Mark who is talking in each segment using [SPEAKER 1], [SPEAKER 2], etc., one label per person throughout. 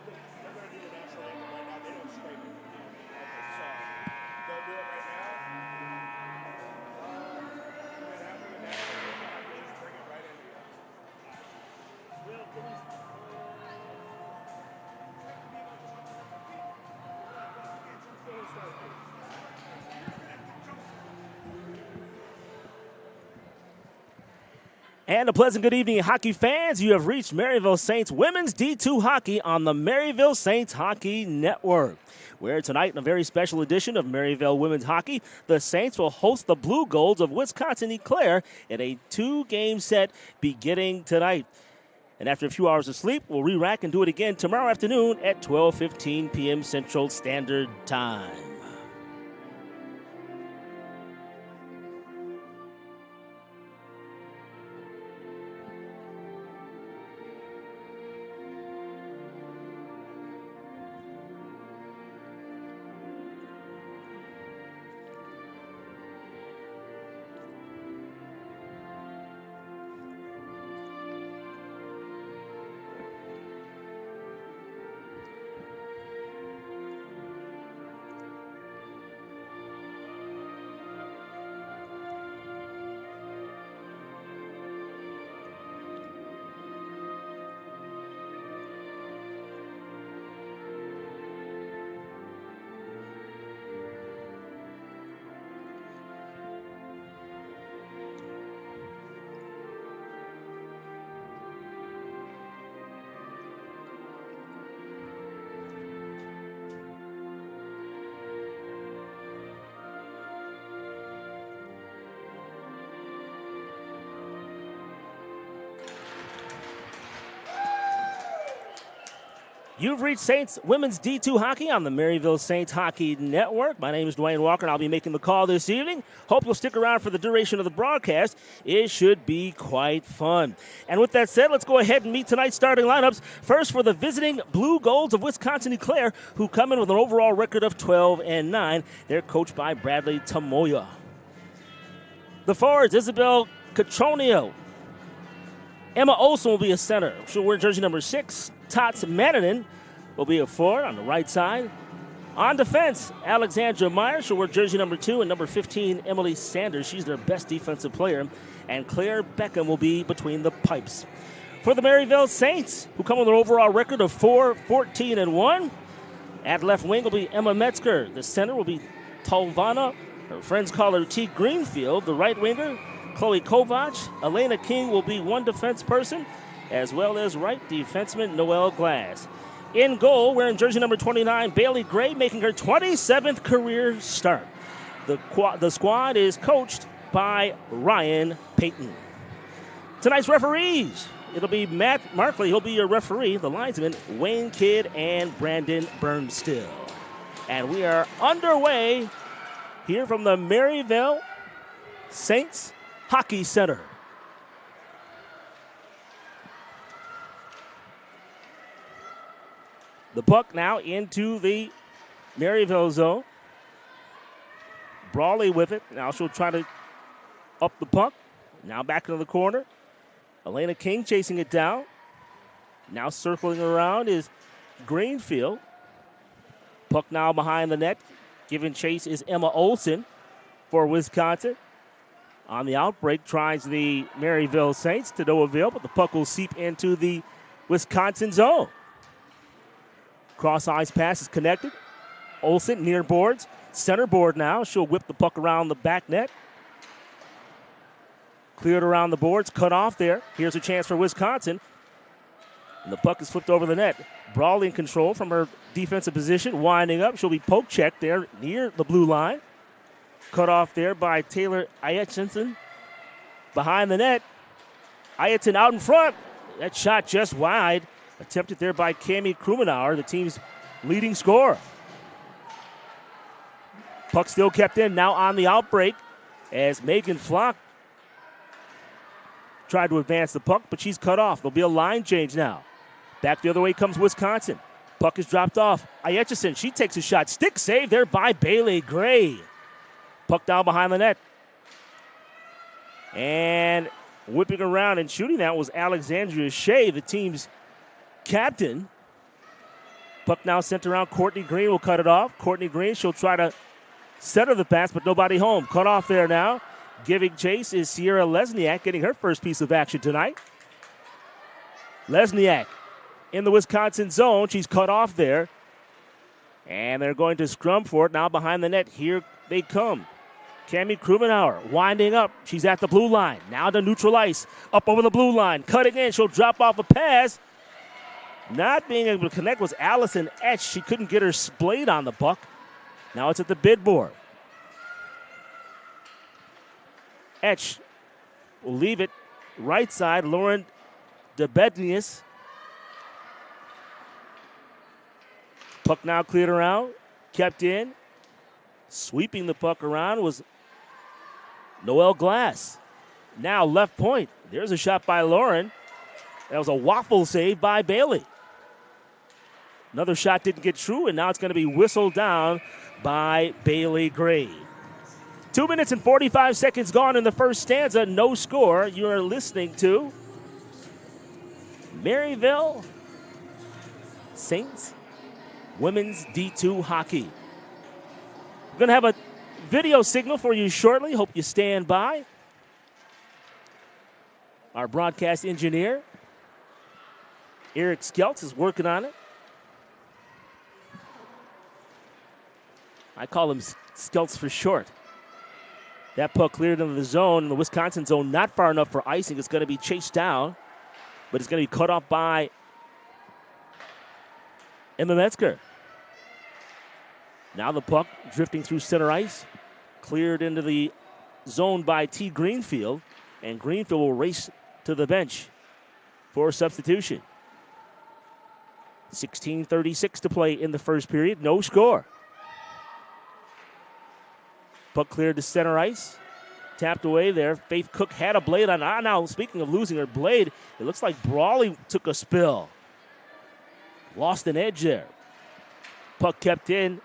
[SPEAKER 1] They're going to do the national anthem right now. They don't scrape it. So they'll do it right now. And then after the national anthem, I can just bring it right into you. Will, can we...
[SPEAKER 2] And a pleasant good evening, hockey fans. You have reached Maryville Saints Women's D2 Hockey on the Maryville Saints Hockey Network, where tonight in a very special edition of Maryville Women's Hockey, the Saints will host the Blugolds of Wisconsin-Eau Claire in a 2-game set beginning tonight. And after a few hours of sleep, we'll re-rack and do it again tomorrow afternoon at 12:15 p.m. Central Standard Time. You've reached Saints Women's D2 Hockey on the Maryville Saints Hockey Network. My name is Dwayne Walker, and I'll be making the call this evening. Hope you'll stick around for the duration of the broadcast. It should be quite fun. And with that said, let's go ahead and meet tonight's starting lineups. First, for the visiting Blugolds of Wisconsin-Eau Claire, who come in with an overall record of 12-9. They're coached by Bradley Tamoya. The forwards, Isabel Catronio. Emma Olson will be a center. She'll wear jersey number 6. Tots Manninen will be a forward on the right side. On defense, Alexandra Meyer. She'll wear jersey number 2 and number 15, Emily Sanders. She's their best defensive player. And Claire Beckham will be between the pipes. For the Maryville Saints, who come with an overall record of 4-14-1, at left wing will be Emma Metzger. The center will be Tolvana. Her friends call her T. Greenfield. The right winger, Chloe Kovac. Elena King will be one defense person, as well as right defenseman Noelle Glass. In goal, wearing jersey number 29, Bailey Gray, making her 27th career start. The squad is coached by Ryan Payton. Tonight's referees, it'll be Matt Markley. He'll be your referee. The linesmen, Wayne Kidd and Brandon Burnstill. And we are underway here from the Maryville Saints Hockey Center. The puck now into the Maryville zone. Brawley with it. Now she'll try to up the puck. Now back into the corner. Elena King chasing it down. Now circling around is Greenfield. Puck now behind the net. Giving chase is Emma Olson for Wisconsin. On the outbreak, tries the Maryville Saints to no avail, but the puck will seep into the Wisconsin zone. Cross-ice pass is connected. Olsen near boards. Center board now. She'll whip the puck around the back net. Cleared around the boards. Cut off there. Here's a chance for Wisconsin. And the puck is flipped over the net. Brawley in control from her defensive position. Winding up. She'll be poke checked there near the blue line. Cut off there by Taylor Ayetson. Behind the net. Ayetson out in front. That shot just wide. Attempted there by Cami Krumenauer, the team's leading scorer. Puck still kept in. Now on the outbreak as Megan Flock tried to advance the puck, but she's cut off. There'll be a line change now. Back the other way comes Wisconsin. Puck is dropped off. Ayetson, she takes a shot. Stick save there by Bailey Gray. Puck down behind the net. And whipping around and shooting that was Alexandria Shea, the team's captain. Puck now sent around. Courtney Green will cut it off. Courtney Green, she'll try to center the pass, but nobody home. Cut off there now. Giving chase is Sierra Lesniak, getting her first piece of action tonight. Lesniak in the Wisconsin zone. She's cut off there. And they're going to scrum for it now behind the net. Here they come. Cami Krumenauer winding up. She's at the blue line. Now to neutral ice. Up over the blue line. Cutting in. She'll drop off a pass. Not being able to connect was Allison Etch. She couldn't get her splayed on the puck. Now it's at the bid board. Etch will leave it right side. Lauren DeBednius. Puck now cleared around. Kept in. Sweeping the puck around was Noelle Glass. Now left point. There's a shot by Lauren. That was a waffle save by Bailey. Another shot didn't get true, and now it's going to be whistled down by Bailey Gray. 2 minutes and 45 seconds gone in the first stanza. No score. You are listening to Maryville Saints Women's D2 Hockey. We're going to have a video signal for you shortly. Hope you stand by. Our broadcast engineer, Eric Skeltz, is working on it. I call him Skeltz for short. That puck cleared into the zone, in the Wisconsin zone, not far enough for icing. It's going to be chased down, but it's going to be cut off by Emma Metzger. Now the puck drifting through center ice, cleared into the zone by T. Greenfield, and Greenfield will race to the bench for substitution. 16:36 to play in the first period, no score. Puck cleared to center ice, tapped away there. Faith Cook had a blade on. Now, speaking of losing her blade, it looks like Brawley took a spill. Lost an edge there. Puck kept in.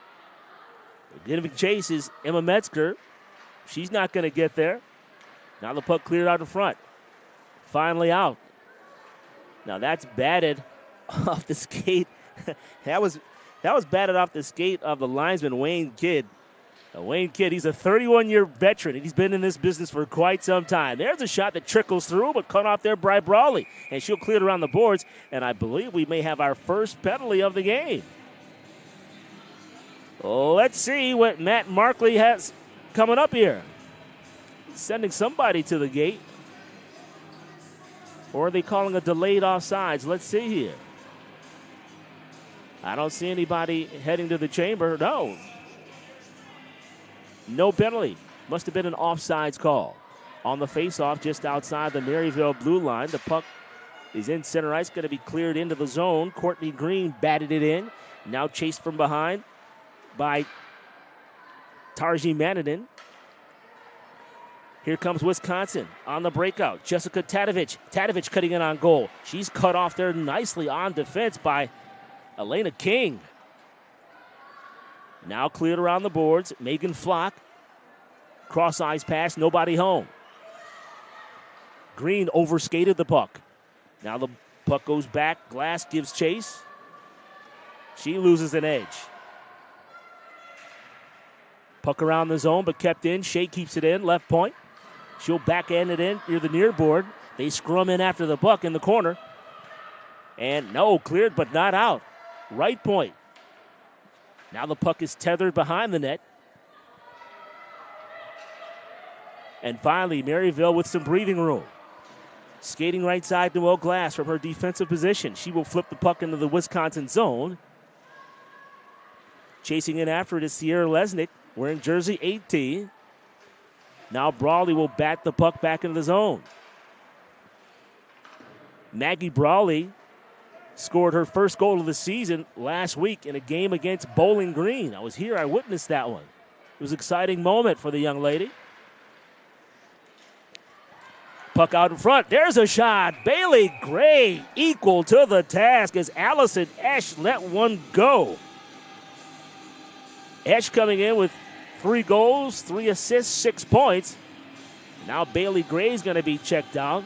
[SPEAKER 2] Giving chase is Emma Metzger. She's not going to get there. Now the puck cleared out in front. Finally out. Now that's batted off the skate. that was batted off the skate of the linesman, Wayne Kidd. Wayne Kidd, he's a 31-year veteran, and he's been in this business for quite some time. There's a shot that trickles through, but cut off there by Brawley. And she'll clear it around the boards, and I believe we may have our first penalty of the game. Let's see what Matt Markley has coming up here. Sending somebody to the gate. Or are they calling a delayed offsides? Let's see here. I don't see anybody heading to the chamber. No. No penalty. Must have been an offsides call. On the faceoff just outside the Maryville blue line. The puck is in center ice. Going to be cleared into the zone. Courtney Green batted it in. Now chased from behind by Tarji Manadin. Here comes Wisconsin on the breakout. Jessica Tadovich. Tadovich cutting in on goal. She's cut off there nicely on defense by Elena King. Now cleared around the boards. Megan Flock. Cross-ice pass. Nobody home. Green overskated the puck. Now the puck goes back. Glass gives chase. She loses an edge. Puck around the zone, but kept in. Shea keeps it in. Left point. She'll backhand it in near the near board. They scrum in after the puck in the corner. And no, cleared but not out. Right point. Now the puck is tethered behind the net. And finally, Maryville with some breathing room. Skating right side, Noelle Glass from her defensive position. She will flip the puck into the Wisconsin zone. Chasing in after it is Sierra Lesnick, wearing jersey 18. Now Brawley will bat the puck back into the zone. Maggie Brawley scored her first goal of the season last week in a game against Bowling Green. I was here. I witnessed that one. It was an exciting moment for the young lady. Puck out in front. There's a shot. Bailey Gray equal to the task as Allison Esch let one go. Esch coming in with 3 goals, 3 assists, 6 points. Now Bailey Gray is going to be checked out.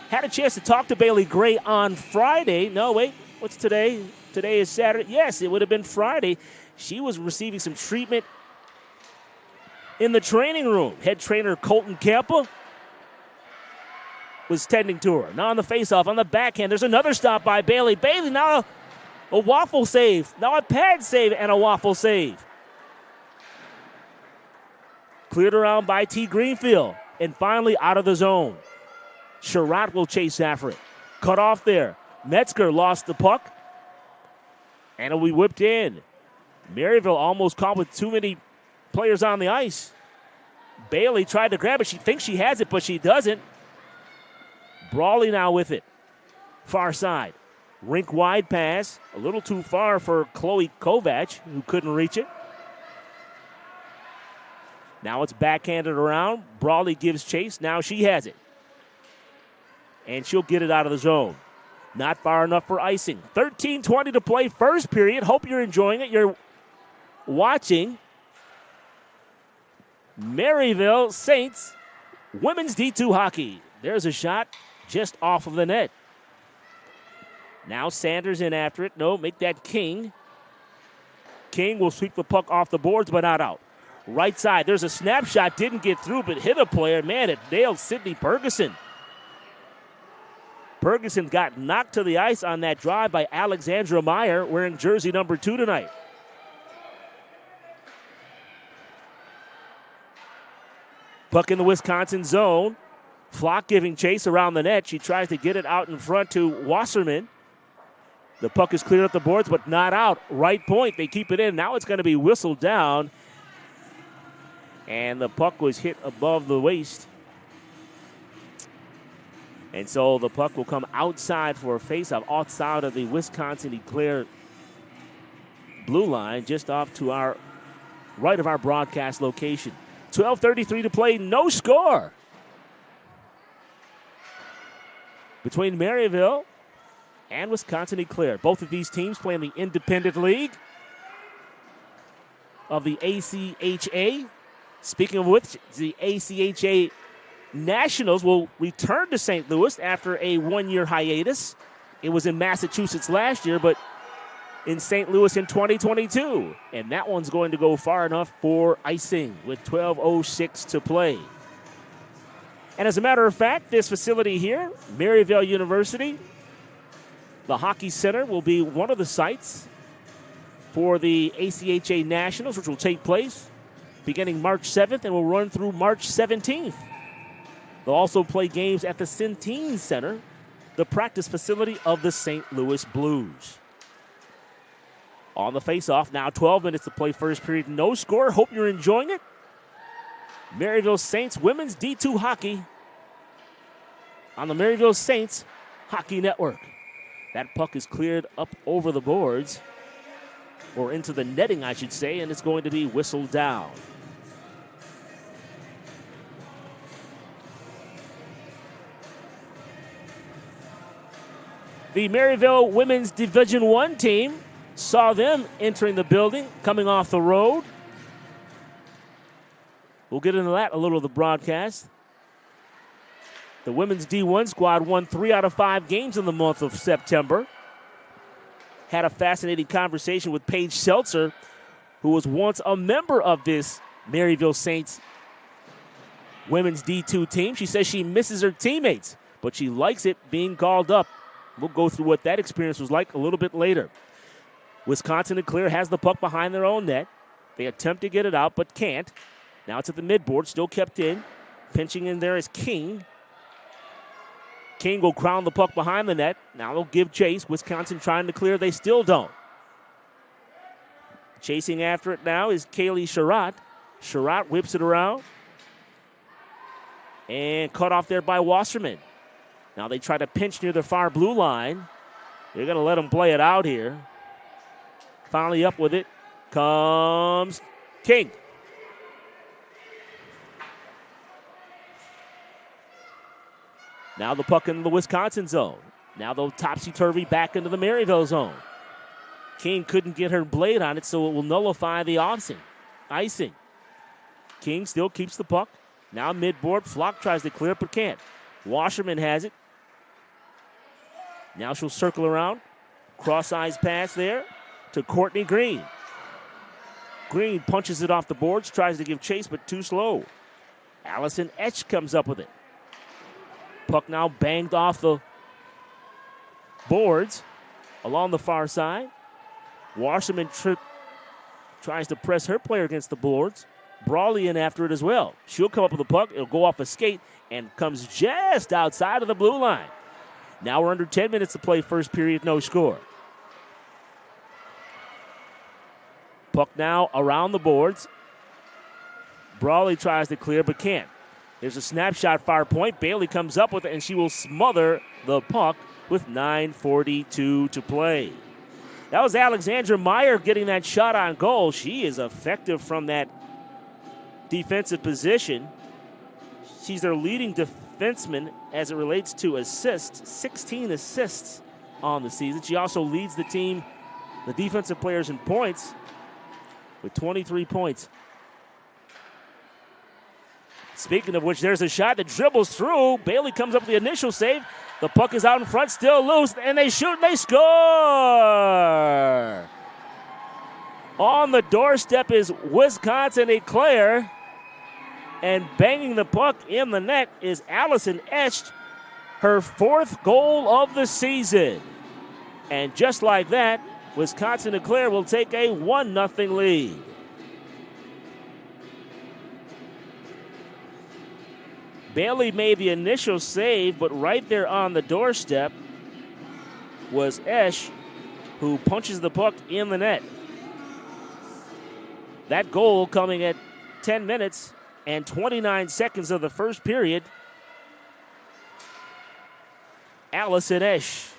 [SPEAKER 2] Had a chance to talk to Bailey Gray on Friday. No, wait, what's today? today is Saturday. Yes, it would have been Friday. She was receiving some treatment in the training room. Head trainer Colton Campa was tending to her. Now on the faceoff, on the backhand, there's another stop by Bailey. Bailey now a waffle save. Now a pad save and a waffle save. Cleared around by T. Greenfield. And finally out of the zone. Sherratt will chase after it. Cut off there. Metzger lost the puck. And it'll be whipped in. Maryville almost caught with too many players on the ice. Bailey tried to grab it. She thinks she has it, but she doesn't. Brawley now with it. Far side. Rink wide pass. A little too far for Chloe Kovac, who couldn't reach it. Now it's backhanded around. Brawley gives chase. Now she has it. And she'll get it out of the zone. Not far enough for icing. 13:20 to play, first period. Hope you're enjoying it. You're watching Maryville Saints women's D2 hockey. There's a shot just off of the net. Now Sanders in after it. No, make that King. King will sweep the puck off the boards, but not out. Right side, there's a snapshot. Didn't get through, but hit a player. Man, it nailed Sydney Ferguson. Ferguson got knocked to the ice on that drive by Alexandra Meyer, wearing jersey number 2 tonight. Puck in the Wisconsin zone. Flock giving chase around the net. She tries to get it out in front to Wasserman. The puck is cleared up the boards, but not out. Right point, they keep it in. Now it's going to be whistled down. And the puck was hit above the waist. And so the puck will come outside for a faceoff, outside of the Wisconsin-Eclair blue line, just off to our right of our broadcast location. 12:33 to play, no score between Maryville and Wisconsin-Eclair. Both of these teams play in the Independent League of the ACHA. Speaking of which, the ACHA Nationals will return to St. Louis after a one-year hiatus. It was in Massachusetts last year, but in St. Louis in 2022. And that one's going to go far enough for icing with 12:06 to play. And as a matter of fact, this facility here, Maryville University, the Hockey Center will be one of the sites for the ACHA Nationals, which will take place beginning March 7th and will run through March 17th. They'll also play games at the Centene Center, the practice facility of the St. Louis Blues. On the faceoff, now 12 minutes to play first period. No score. Hope you're enjoying it. Maryville Saints women's D2 hockey on the Maryville Saints Hockey Network. That puck is cleared up over the boards, or into the netting, I should say, and it's going to be whistled down. The Maryville women's Division I team saw them entering the building, coming off the road. We'll get into that a little of the broadcast. The women's D1 squad won 3 out of 5 games in the month of September. Had a fascinating conversation with Paige Seltzer, who was once a member of this Maryville Saints women's D2 team. She says she misses her teammates, but she likes it being called up. We'll go through what that experience was like a little bit later. Wisconsin-Eclair has the puck behind their own net. They attempt to get it out, but can't. Now it's at the midboard, still kept in. Pinching in there is King. King will crown the puck behind the net. Now they'll give chase. Wisconsin trying to clear. They still don't. Chasing after it now is Kaylee Sherratt. Sherratt whips it around. And cut off there by Wasserman. Now they try to pinch near the far blue line. They're going to let them play it out here. Finally up with it comes King. Now the puck in the Wisconsin zone. Now they'll topsy-turvy back into the Maryville zone. King couldn't get her blade on it, so it will nullify the icing. King still keeps the puck. Now midboard. Flock tries to clear it, but can't. Wasserman has it. Now she'll circle around. Cross-eyes pass there to Courtney Green. Green punches it off the boards, tries to give chase, but too slow. Allison Etch comes up with it. Puck now banged off the boards along the far side. Wasserman tries to press her player against the boards. Brawley in after it as well. She'll come up with the puck. It'll go off a skate and comes just outside of the blue line. Now we're under 10 minutes to play first period, no score. Puck now around the boards. Brawley tries to clear but can't. There's a snapshot far point. Bailey comes up with it, and she will smother the puck with 9:42 to play. That was Alexandra Meyer getting that shot on goal. She is effective from that defensive position. She's their leading defenseman as it relates to assists, 16 assists on the season. She also leads the team, the defensive players in points, with 23 points. Speaking of which, there's a shot that dribbles through. Bailey comes up with the initial save. The puck is out in front, still loose, and they shoot and they score! On the doorstep is Wisconsin Eclair, and banging the puck in the net is Allison Etch, her 4th goal of the season. And just like that, Wisconsin Eclair will take a 1-0 lead. Bailey made the initial save, but right there on the doorstep was Esch, who punches the puck in the net. That goal coming at 10 minutes and 29 seconds of the first period. Allison Esch.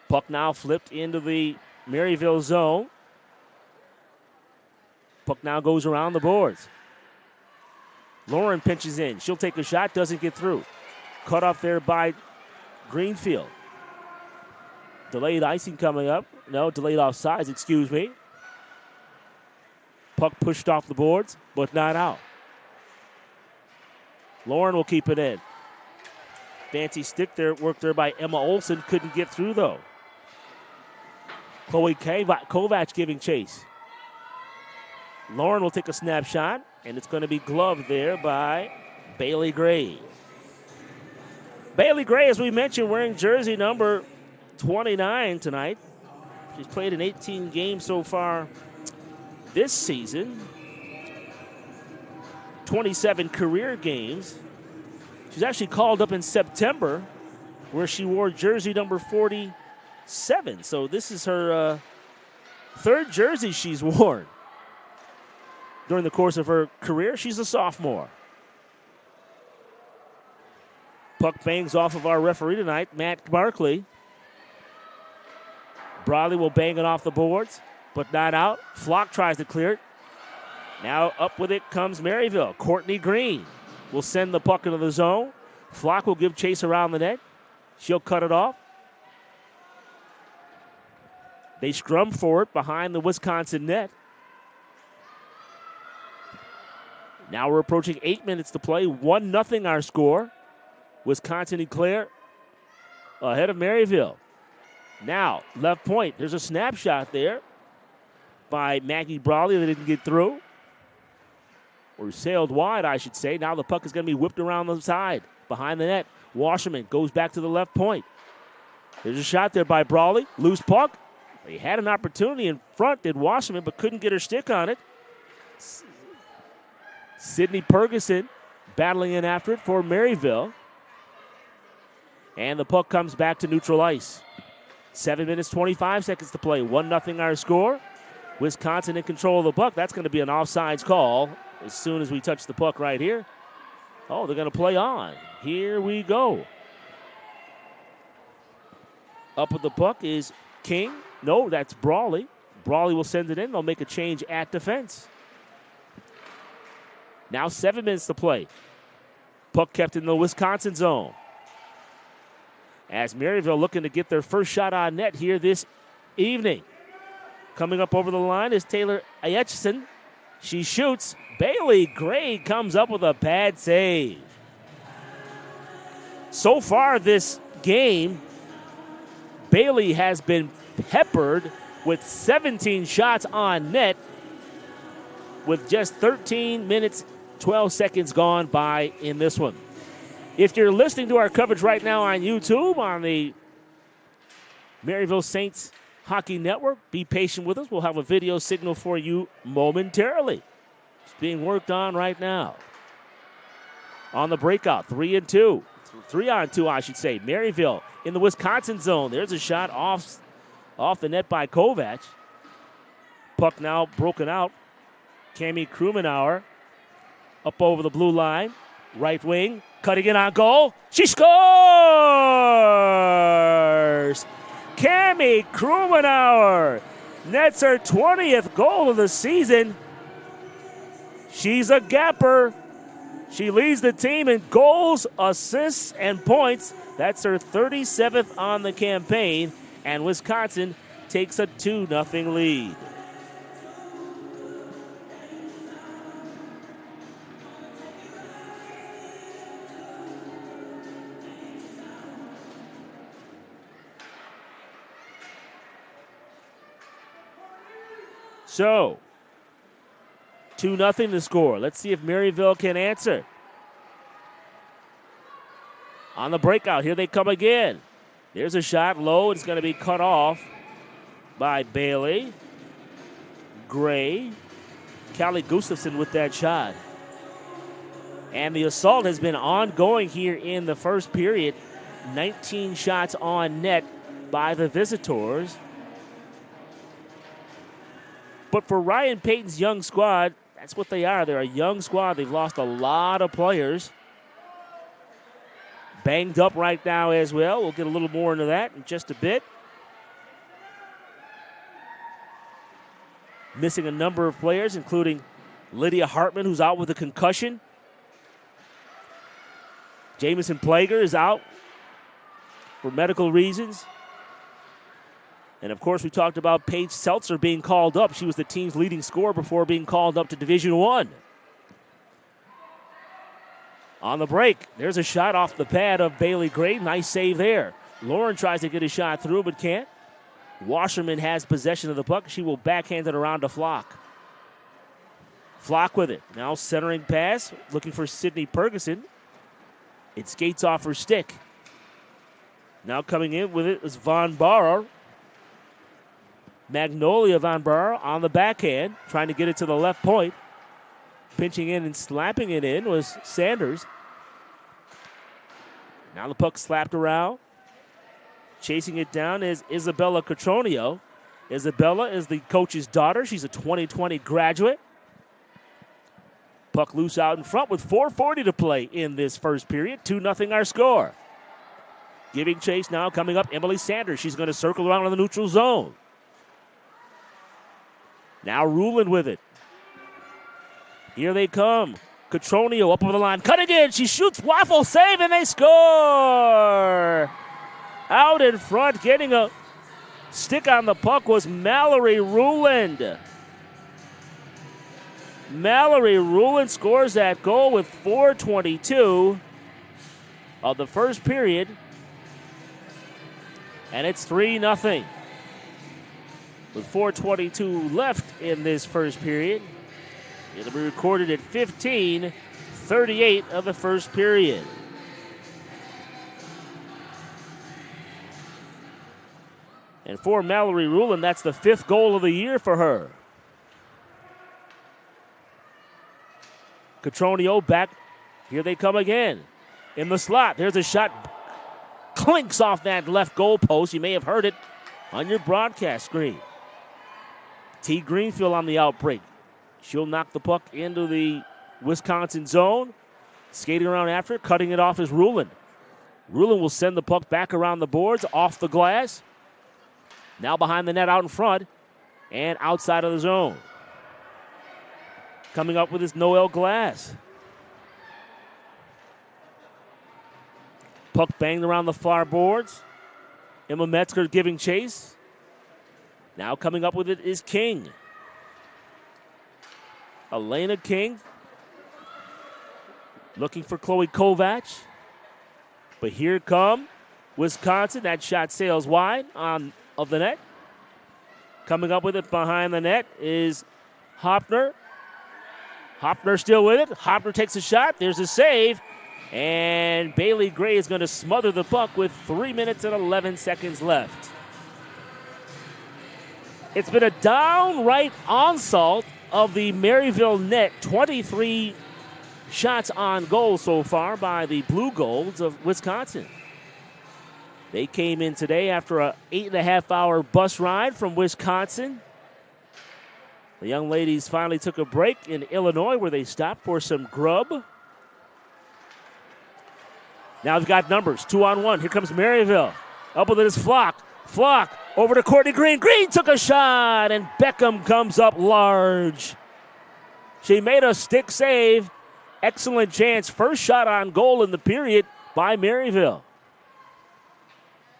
[SPEAKER 2] Puck now flipped into the Maryville zone. Puck now goes around the boards. Lauren pinches in. She'll take a shot, doesn't get through. Cut off there by Greenfield. Delayed icing coming up. No, delayed offsides, excuse me. Puck pushed off the boards, but not out. Lauren will keep it in. Fancy stick there, work there by Emma Olson. Couldn't get through, though. Chloe Kovac giving chase. Lauren will take a snapshot, and it's going to be gloved there by Bailey Gray. Bailey Gray, as we mentioned, wearing jersey number 29 tonight. She's played in 18 games so far this season. 27 career games. She's actually called up in September, where she wore jersey number 47. So this is her 3rd jersey she's worn during the course of her career. She's a sophomore. Puck bangs off of our referee tonight, Matt Barkley. Brawley will bang it off the boards, but not out. Flock tries to clear it. Now up with it comes Maryville. Courtney Green will send the puck into the zone. Flock will give chase around the net. She'll cut it off. They scrum for it behind the Wisconsin net. Now we're approaching 8 minutes to play. 1-0 our score. Wisconsin Eclair ahead of Maryville. Now, left point. There's a snapshot there by Maggie Brawley that didn't get through. Or sailed wide, I should say. Now the puck is going to be whipped around the side behind the net. Washerman goes back to the left point. There's a shot there by Brawley. Loose puck. They had an opportunity in front, did Washerman, but couldn't get her stick on it. Sydney Ferguson battling in after it for Maryville. And the puck comes back to neutral ice. 7 minutes, 25 seconds to play. 1-0 our score. Wisconsin in control of the puck. That's going to be an offsides call as soon as we touch the puck right here. Oh, they're going to play on. Here we go. Up with the puck is King. No, that's Brawley. Brawley will send it in. They'll make a change at defense. Now 7 minutes to play. Puck kept in the Wisconsin zone. As Maryville looking to get their first shot on net here this evening. Coming up over the line is Taylor Ayetchison. She shoots. Bailey Gray comes up with a bad save. So far this game, Bailey has been peppered with 17 shots on net with just 13 minutes, 12 seconds gone by in this one. If you're listening to our coverage right now on YouTube on the Maryville Saints Hockey Network, be patient with us. We'll have a video signal for you momentarily. It's being worked on right now. On the breakout, 3-2. 3-on-2, I should say. Maryville in the Wisconsin zone. There's a shot off the net by Kovac. Puck now broken out. Cami Krumenauer up over the blue line. Right wing, cutting it on goal. She scores! Cami Krumenauer nets her 20th goal of the season. She's a gapper. She leads the team in goals, assists, and points. That's her 37th on the campaign, and Wisconsin takes a 2-0 lead. So, 2-0 to score. Let's see if Maryville can answer. On the breakout, here they come again. There's a shot low. It's going to be cut off by Bailey. Gray. Callie Gustafson with that shot. And the assault has been ongoing here in the first period. 19 shots on net by the visitors. But for Ryan Payton's young squad, that's what they are. They're a young squad. They've lost a lot of players. Banged up right now as well. We'll get a little more into that in just a bit. Missing a number of players, including Lydia Hartman, who's out with a concussion. Jamison Plager is out for medical reasons. And, of course, we talked about Paige Seltzer being called up. She was the team's leading scorer before being called up to Division I. On the break, there's a shot off the pad of Bailey Gray. Nice save there. Lauren tries to get a shot through but can't. Wasserman has possession of the puck. She will backhand it around to Flock. Flock with it. Now centering pass, looking for Sydney Ferguson. It skates off her stick. Now coming in with it is Von Bauer. Magnolia Von Bauer on the backhand, trying to get it to the left point. Pinching in and slapping it in was Sanders. Now the puck slapped around. Chasing it down is Isabella Cotronio. Isabella is the coach's daughter. She's a 2020 graduate. Puck loose out in front with 4:40 to play in this first period. 2-0 our score. Giving chase now, coming up, Emily Sanders. She's going to circle around in the neutral zone. Now Ruland with it. Here they come. Cotronio up over the line. Cutting in. She shoots. Waffle save, and they score. Out in front, getting a stick on the puck was Mallory Ruland. Mallory Ruland scores that goal with 4:22 of the first period. And it's 3-0. With 4:22 left in this first period. It'll be recorded at 15:38 of the first period. And for Mallory Ruland, that's the 5th goal of the year for her. Cotronio back. Here they come again. In the slot, there's a shot. Clinks off that left goal post. You may have heard it on your broadcast screen. T. Greenfield on the outbreak. She'll knock the puck into the Wisconsin zone. Skating around after it, cutting it off is Ruland. Ruland will send the puck back around the boards, off the glass. Now behind the net out in front and outside of the zone. Coming up with his Noel Glass. Puck banged around the far boards. Emma Metzger giving chase. Now coming up with it is King. Elena King looking for Chloe Kovac. But here come Wisconsin. That shot sails wide of the net. Coming up with it behind the net is Hopner. Hopner still with it. Hopner takes a shot. There's a save. And Bailey Gray is going to smother the puck with 3 minutes and 11 seconds left. It's been a downright onslaught of the Maryville net. 23 shots on goal so far by the Blugolds of Wisconsin. They came in today after an 8.5-hour bus ride from Wisconsin. The young ladies finally took a break in Illinois where they stopped for some grub. Now they've got numbers, 2-on-1. Here comes Maryville. Up with it is Flock. Flock over to Courtney Green. Green took a shot, and Beckham comes up large. She made a stick save. Excellent chance. First shot on goal in the period by Maryville.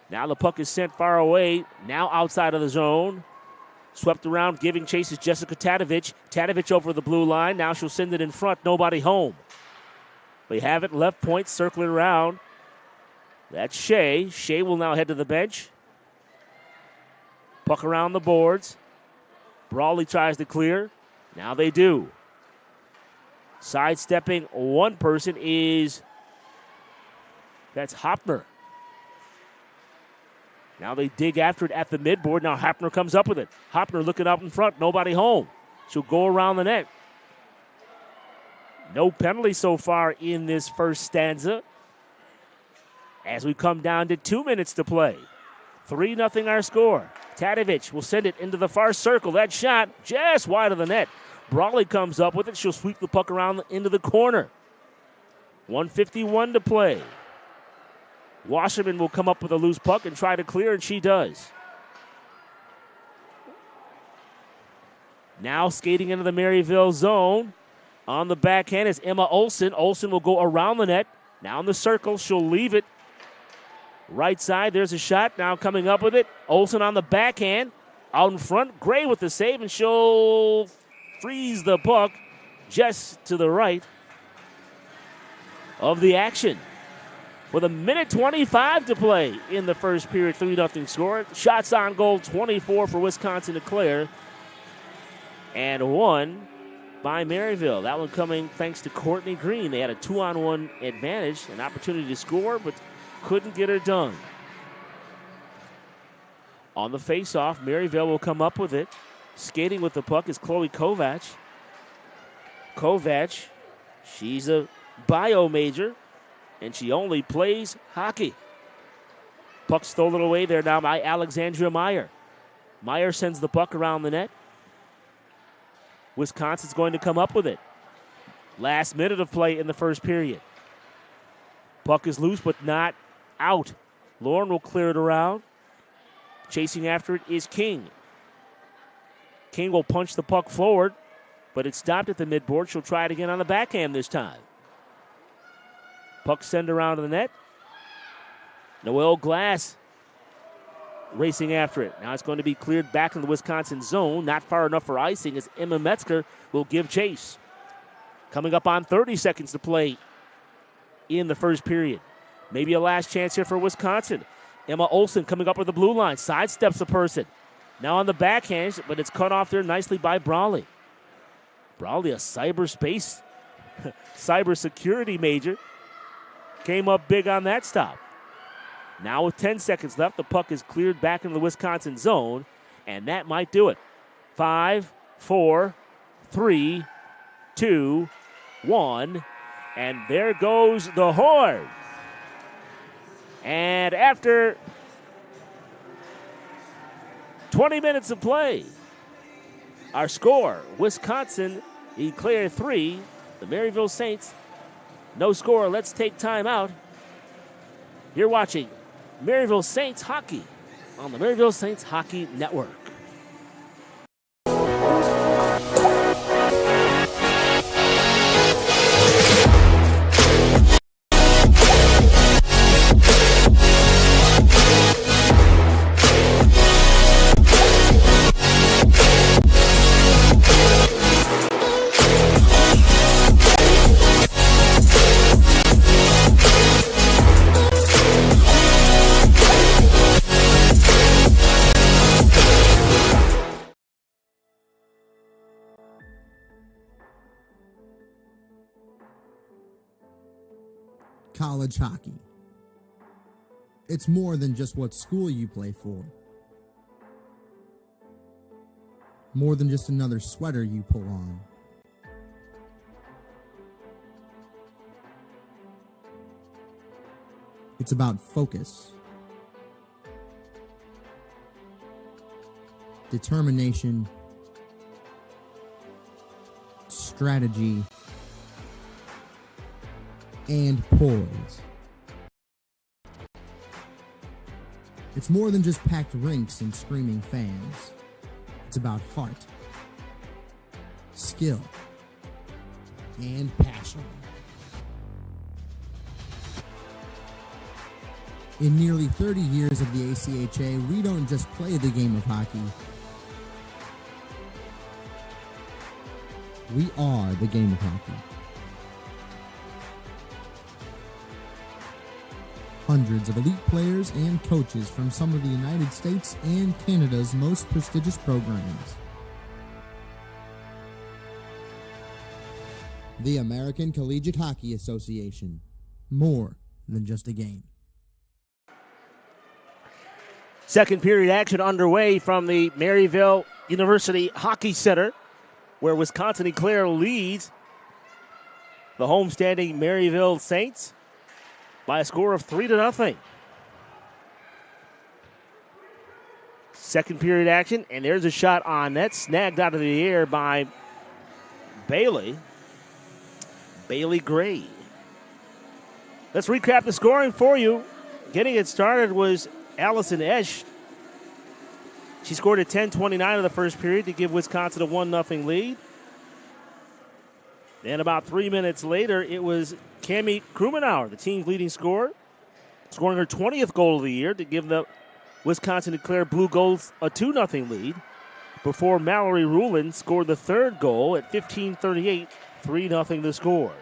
[SPEAKER 2] Now the puck is sent far away, now outside of the zone. Swept around, giving chase is Jessica Tadovich. Tadovich over the blue line. Now she'll send it in front, nobody home. We have it, left point, circling around. That's Shea. Shea will now head to the bench. Puck around the boards. Brawley tries to clear. Now they do. Sidestepping one person that's Hopner. Now they dig after it at the midboard. Now Hopner comes up with it. Hopner looking up in front, nobody home. She'll go around the net. No penalty so far in this first stanza. As we come down to 2 minutes to play. 3-0 our score. Tadovich will send it into the far circle. That shot just wide of the net. Brawley comes up with it. She'll sweep the puck around into the corner. 1:51 to play. Wasserman will come up with a loose puck and try to clear, and she does. Now skating into the Maryville zone. On the backhand is Emma Olsen. Olsen will go around the net. Now in the circle, she'll leave it. Right side, there's a shot. Now coming up with it. Olsen on the backhand. Out in front, Gray with the save, and she'll freeze the puck just to the right of the action. With 1:25 to play in the first period, 3-0 score. Shots on goal, 24 for Wisconsin to clear. And 1 by Maryville. That one coming thanks to Courtney Green. They had a 2-on-1 advantage, an opportunity to score, but couldn't get her done. On the face-off, Maryville will come up with it. Skating with the puck is Chloe Kovac. Kovac, she's a bio major, and she only plays hockey. Puck stolen away there now by Alexandria Meyer. Meyer sends the puck around the net. Wisconsin's going to come up with it. Last minute of play in the first period. Puck is loose, but not out. Lauren will clear it around. Chasing after it is King. King will punch the puck forward, but it's stopped at the midboard. She'll try it again on the backhand this time. Puck sent around to the net. Noelle Glass racing after it. Now it's going to be cleared back in the Wisconsin zone. Not far enough for icing as Emma Metzger will give chase. Coming up on 30 seconds to play in the first period. Maybe a last chance here for Wisconsin. Emma Olsen coming up with the blue line. Sidesteps a person. Now on the backhand, but it's cut off there nicely by Brawley. Brawley, a cyberspace, cybersecurity major. Came up big on that stop. Now with 10 seconds left, the puck is cleared back into the Wisconsin zone, and that might do it. 5, 4, 3, 2, 1, and there goes the horn. And after 20 minutes of play, our score, Wisconsin declare 3, the Maryville Saints, no score. Let's take time out. You're watching Maryville Saints Hockey on the Maryville Saints Hockey Network.
[SPEAKER 3] college hockey. It's more than just what school you play for. More than just another sweater you pull on. It's about focus, determination, strategy, and poise. It's more than just packed rinks and screaming fans. It's about heart, skill, and passion. In nearly 30 years of the ACHA, we don't just play the game of hockey. We are the game of hockey. Hundreds of elite players and coaches from some of the United States and Canada's most prestigious programs. The American Collegiate Hockey Association. More than just a game.
[SPEAKER 2] Second period action underway from the Maryville University Hockey Center, where Wisconsin Eau Claire leads the homestanding Maryville Saints by a score of 3-0. Second period action, and there's a shot on net, snagged out of the air by Bailey Gray. Let's recap the scoring for you. Getting it started was Allison Esch. She scored at 10:29 of the first period to give Wisconsin a 1-0 lead. Then about 3 minutes later, it was Cami Krumenauer, the team's leading scorer, scoring her 20th goal of the year to give the Wisconsin Eau Claire Blugolds a 2-0 lead before Mallory Rulin scored the third goal at 15:38, 3-0 the score.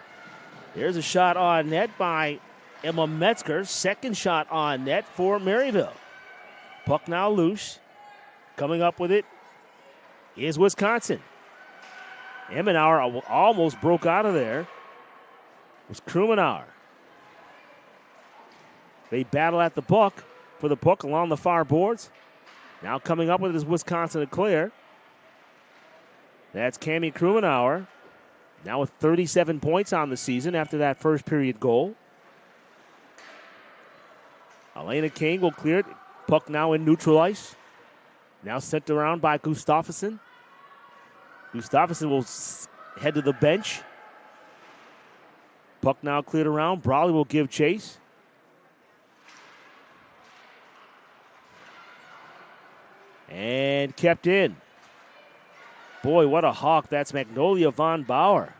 [SPEAKER 2] There's a shot on net by Emma Metzger, second shot on net for Maryville. Puck now loose. Coming up with it is Wisconsin. Emmenauer almost broke out of there. It was Krumenauer. They battle at the puck for the puck along the far boards. Now coming up with it is Wisconsin Eau Claire. That's Cami Krumenauer. Now with 37 points on the season after that first period goal. Elena King will clear it. Puck now in neutral ice. Now sent around by Gustafsson. Gustafsson will head to the bench. Puck now cleared around. Brawley will give chase. And kept in. Boy, what a hawk. That's Magnolia Von Bauer.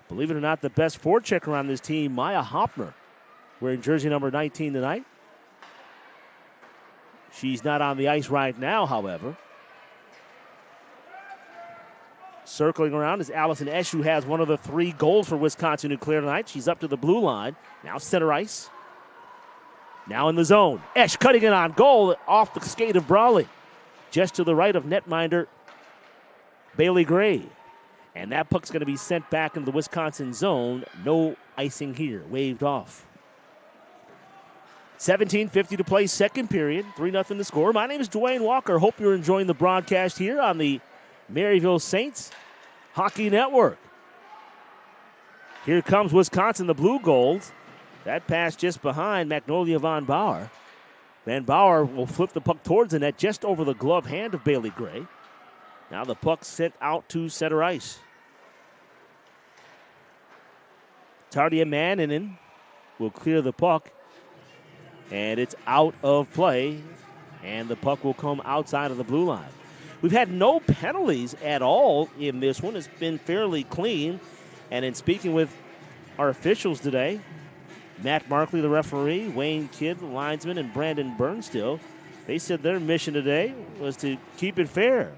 [SPEAKER 2] Believe it or not, the best forechecker on this team, Maya Hoffner, wearing jersey number 19 tonight. She's not on the ice right now, however. Circling around is Allison Esch, who has one of the 3 goals for Wisconsin Eau Claire tonight. She's up to the blue line. Now center ice. Now in the zone. Esch cutting it on goal off the skate of Brawley. Just to the right of netminder Bailey Gray. And that puck's going to be sent back into the Wisconsin zone. No icing here. Waved off. 17:50 to play, second period. 3-0 the score. My name is Dwayne Walker. Hope you're enjoying the broadcast here on the Maryville Saints Hockey Network. Here comes Wisconsin, the Blugolds. That pass just behind Magnolia Von Bauer. Van Bauer will flip the puck towards the net just over the glove hand of Bailey Gray. Now the puck sent out to center ice. Tardia Manninen will clear the puck. And it's out of play. And the puck will come outside of the blue line. We've had no penalties at all in this one. It's been fairly clean. And in speaking with our officials today, Matt Markley, the referee, Wayne Kidd, the linesman, and Brandon Burnstill, they said their mission today was to keep it fair.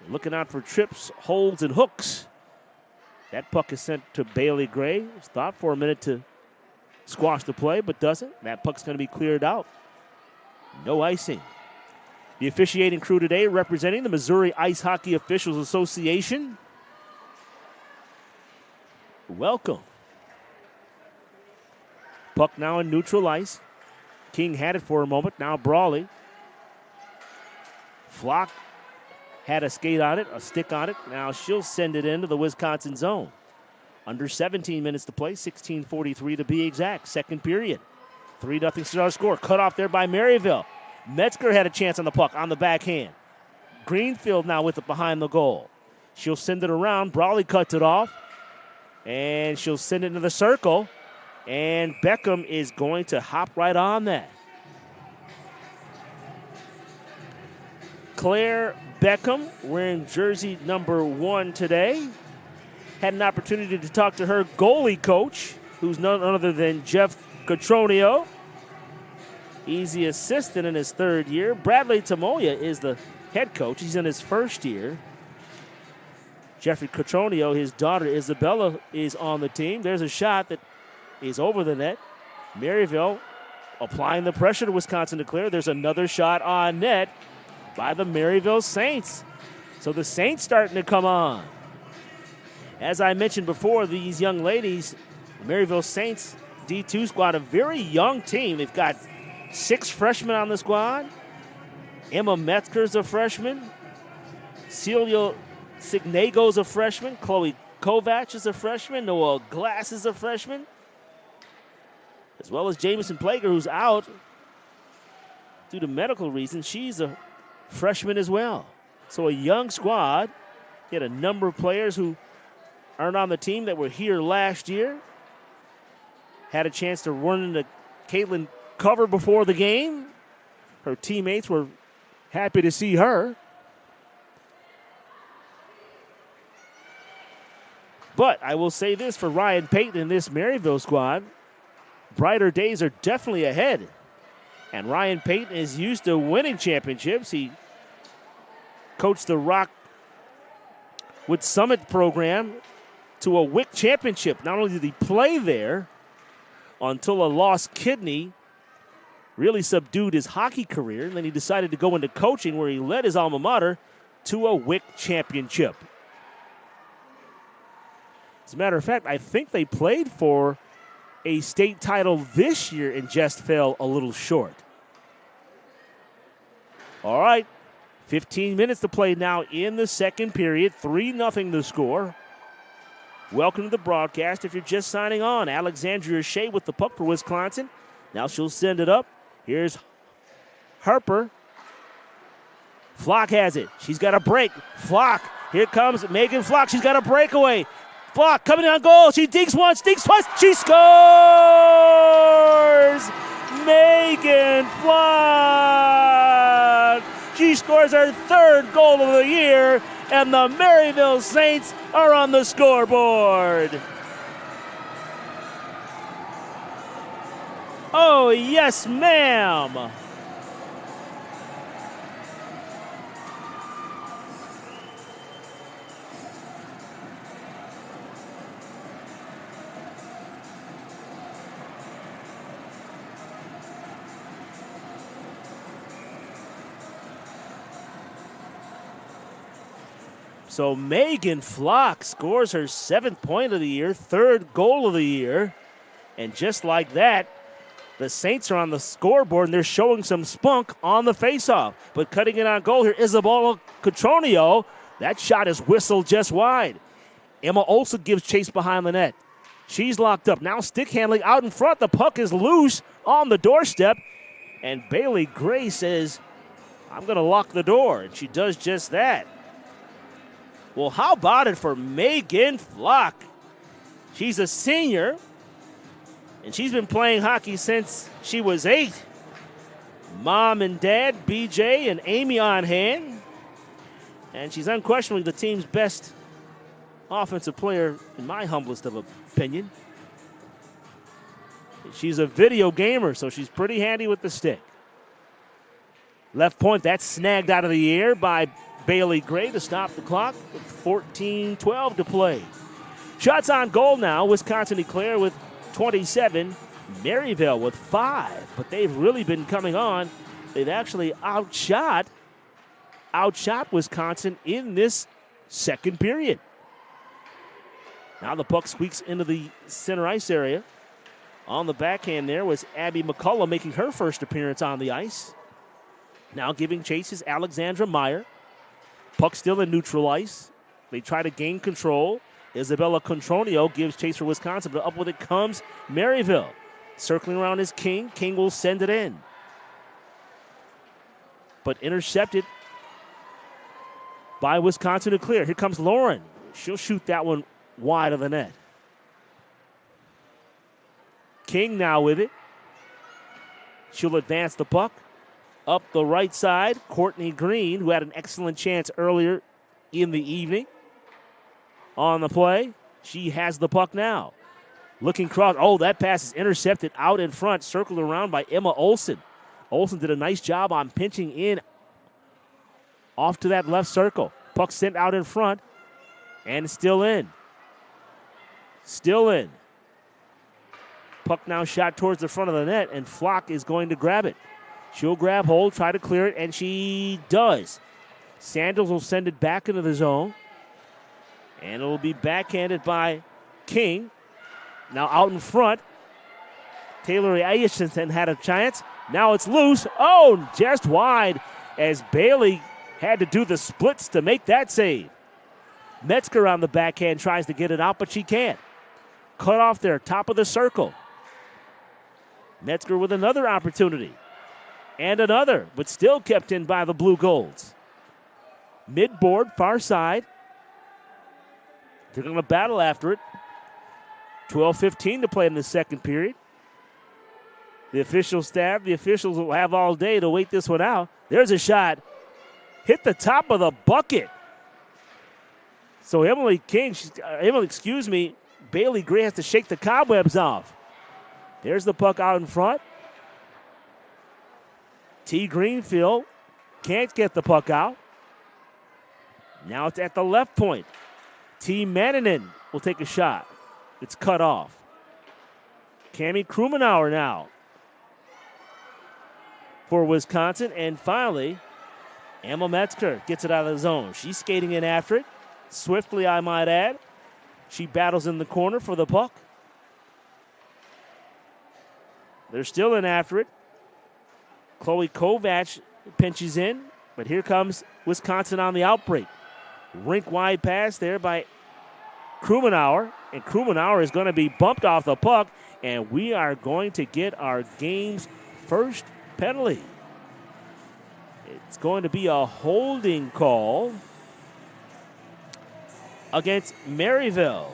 [SPEAKER 2] Looking out for trips, holds, and hooks. That puck is sent to Bailey Gray. It's thought for a minute to squash the play, but doesn't. That puck's going to be cleared out. No icing. The officiating crew today representing the Missouri Ice Hockey Officials Association. Welcome. Puck now in neutral ice. King had it for a moment. Now Brawley. Flock had a skate on it, a stick on it. Now she'll send it into the Wisconsin zone. Under 17 minutes to play, 16:43 to be exact. Second period. 3-0 Star score. Cut off there by Maryville. Metzger had a chance on the puck on the backhand. Greenfield now with it behind the goal. She'll send it around. Brawley cuts it off. And she'll send it into the circle. And Beckham is going to hop right on that. Claire Beckham, wearing jersey number 1 today, had an opportunity to talk to her goalie coach, who's none other than Jeff Cotronio. He's the assistant in his 3rd year. Bradley Tamoya is the head coach. He's in his 1st year. Jeffrey Cotronio, his daughter Isabella, is on the team. There's a shot that is over the net. Maryville applying the pressure to Wisconsin to clear. There's another shot on net by the Maryville Saints. So the Saints starting to come on. As I mentioned before, these young ladies, the Maryville Saints D2 squad, a very young team. They've got 6 freshmen on the squad. Emma Metzger's a freshman. Celia Signago's a freshman. Chloe Kovac is a freshman. Noel Glass is a freshman. As well as Jamison Plager, who's out due to medical reasons. She's a freshman as well. So a young squad. You had a number of players who aren't on the team that were here last year. Had a chance to run into Caitlin Cover before the game. Her teammates were happy to see her. But I will say this for Ryan Payton and this Maryville squad. Brighter days are definitely ahead. And Ryan Payton is used to winning championships. He coached the Rockwood Summit program to a WIC championship. Not only did he play there until a lost kidney really subdued his hockey career, and then he decided to go into coaching where he led his alma mater to a WIC championship. As a matter of fact, I think they played for a state title this year and just fell a little short. All right, 15 minutes to play now in the second period. 3-0 the score. Welcome to the broadcast. If you're just signing on, Alexandria Shea with the puck for Wisconsin. Now she'll send it up. Here's Harper. Flock has it. She's got a break. Flock. Here comes Megan Flock. She's got a breakaway. Flock coming on goal. She digs once, digs twice. She scores! Megan Flock. She scores her 3rd goal of the year, and the Maryville Saints are on the scoreboard. Oh, yes, ma'am. So Megan Flock scores her 7th point of the year, 3rd goal of the year. And just like that, the Saints are on the scoreboard, and they're showing some spunk on the faceoff. But cutting it on goal here, Isabella Cotronio. That shot is whistled just wide. Emma Olsen gives chase behind the net. She's locked up. Now stick handling out in front. The puck is loose on the doorstep. And Bailey Gray says, I'm going to lock the door. And she does just that. Well, how about it for Megan Flock? She's a senior, and she's been playing hockey since she was 8. Mom and Dad, BJ and Amy on hand. And she's unquestionably the team's best offensive player, in my humblest of opinion. She's a video gamer, so she's pretty handy with the stick. Left point, that's snagged out of the air by Bailey Gray to stop the clock with 14-12 to play. Shots on goal now. Wisconsin Eclair with 27. Maryville with 5. But they've really been coming on. They've actually outshot Wisconsin in this second period. Now the puck squeaks into the center ice area. On the backhand there was Abby McCullough making her first appearance on the ice. Now giving chase is Alexandra Meyer. Puck still in neutral ice. They try to gain control. Isabella Contronio gives chase for Wisconsin, but up with it comes Maryville. Circling around is King. King will send it in. But intercepted by Wisconsin to clear. Here comes Lauren. She'll shoot that one wide of the net. King now with it. She'll advance the puck. Up the right side, Courtney Green, who had an excellent chance earlier in the evening. On the play, she has the puck now. Looking cross. Oh, that pass is intercepted out in front, circled around by Emma Olsen. Olsen did a nice job on pinching in off to that left circle. Puck sent out in front, and still in. Still in. Puck now shot towards the front of the net, and Flock is going to grab it. She'll grab hold, try to clear it, and she does. Sandals will send it back into the zone. And it will be backhanded by King. Now out in front. Taylor Ayerson had a chance. Now it's loose. Oh, just wide as Bailey had to do the splits to make that save. Metzger on the backhand tries to get it out, but she can't. Cut off there, top of the circle. Metzger with another opportunity. And another, but still kept in by the Blugolds. Mid-board, far side. They're going to battle after it. 12:15 to play in the second period. The official staff, the officials will have all day to wait this one out. There's a shot. Hit the top of the bucket. So Bailey Gray has to shake the cobwebs off. There's the puck out in front. T. Greenfield can't get the puck out. Now it's at the left point. T. Mannanen will take a shot. It's cut off. Cami Krumenauer now for Wisconsin. And finally, Emma Metzger gets it out of the zone. She's skating in after it. Swiftly, I might add. She battles in the corner for the puck. They're still in after it. Chloe Kovac pinches in, but here comes Wisconsin on the outbreak. Rink-wide pass there by Krumenauer, and Krumenauer is going to be bumped off the puck, and we are going to get our game's first penalty. It's going to be a holding call against Maryville,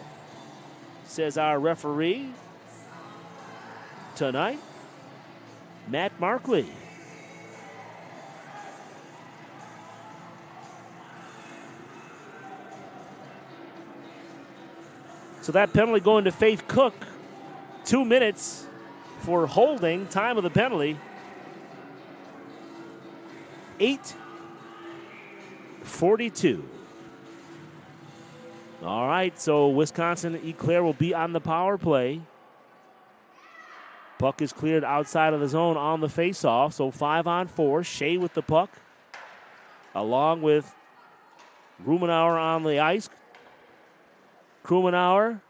[SPEAKER 2] says our referee tonight, Matt Markley. So that penalty going to Faith Cook. 2 minutes for holding. Time of the penalty. 8:42. All right, so Wisconsin Eclair will be on the power play. Puck is cleared outside of the zone on the faceoff. So 5-on-4. Shea with the puck, along with Rumenauer on the ice. Krumenauer.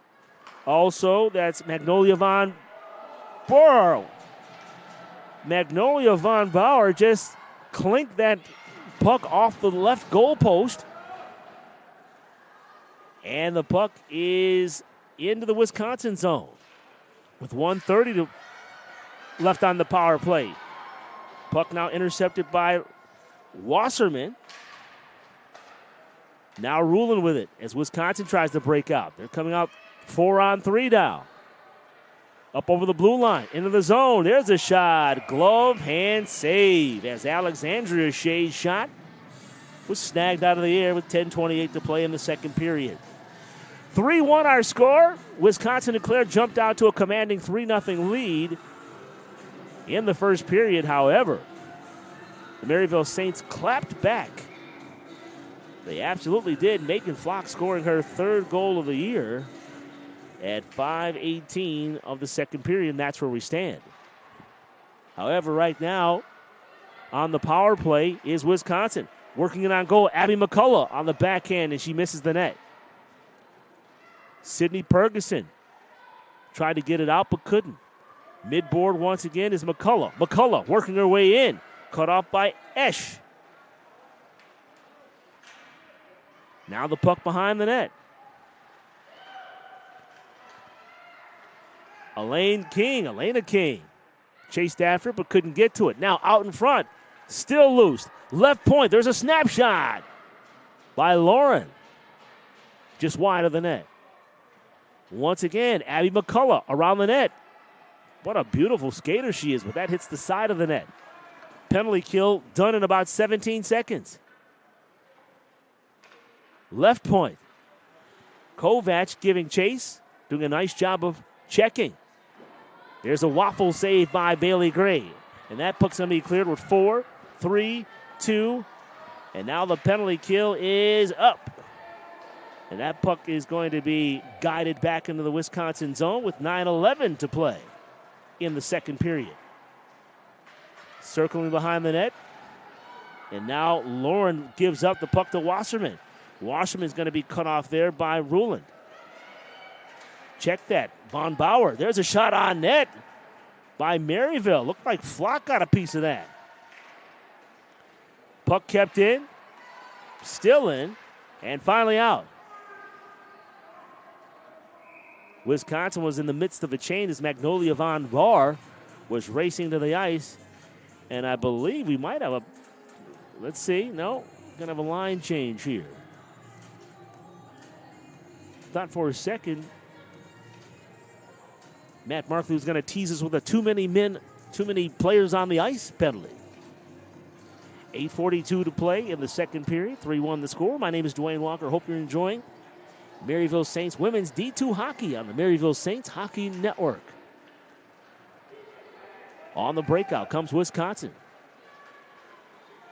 [SPEAKER 2] Also, that's Magnolia Von Bauer. Magnolia Von Bauer just clinked that puck off the left goal post. And the puck is into the Wisconsin zone with 1:30 left on the power play. Puck now intercepted by Wasserman. Now Ruling with it as Wisconsin tries to break out. They're coming out 4-on-3 now. Up over the blue line, into the zone. There's a shot. Glove, hand, save. As Alexandria Shea's shot was snagged out of the air with 10:28 to play in the second period. 3-1 our score. Wisconsin Eclair jumped out to a commanding 3-0 lead in the first period. However, the Maryville Saints clapped back. They absolutely did. Megan Flock scoring her third goal of the year at 5:18 of the second period, and that's where we stand. However, right now, on the power play is Wisconsin. Working it on goal, Abby McCullough on the backhand, and she misses the net. Sydney Ferguson tried to get it out but couldn't. Midboard once again is McCullough. McCullough working her way in. Cut off by Esch. Now the puck behind the net. Elena King. Chased after it but couldn't get to it. Now out in front. Still loose. Left point. There's a snapshot by Lauren. Just wide of the net. Once again, Abby McCullough around the net. What a beautiful skater she is, but that hits the side of the net. Penalty kill done in about 17 seconds. Left point. Kovac giving chase, doing a nice job of checking. There's a waffle save by Bailey Gray. And that puck's going to be cleared with 4, 3, 2. And now the penalty kill is up. And that puck is going to be guided back into the Wisconsin zone with 9:11 to play in the second period. Circling behind the net. And now Lauren gives up the puck to Wasserman. Wasserman's going to be cut off there by Ruland. Check that. Von Bauer. There's a shot on net by Maryville. Looked like Flock got a piece of that. Puck kept in. Still in. And finally out. Wisconsin was in the midst of a change as Magnolia Von Baar was racing to the ice. And I believe we might have a, let's see, no, going to have a line change here. Thought for a second Matt Markley was going to tease us with a too many players on the ice penalty. 8:42 to play in the second period, 3-1 the score. My name is Dwayne Walker. Hope you're enjoying Maryville Saints women's D2 hockey on the Maryville Saints Hockey Network. On the breakout comes Wisconsin.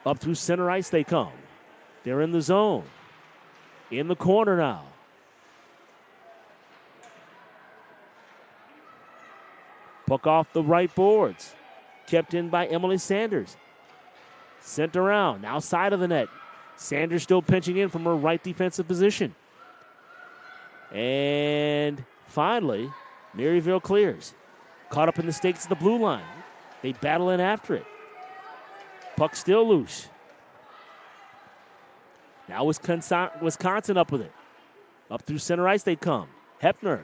[SPEAKER 2] Up through center ice they come. They're in the zone. In the corner now. Puck off the right boards. Kept in by Emily Sanders. Sent around. Now side of the net. Sanders still pinching in from her right defensive position. And finally, Maryville clears. Caught up in the stakes of the blue line. They battle in after it. Puck still loose. Now Wisconsin up with it. Up through center ice they come. Hepner.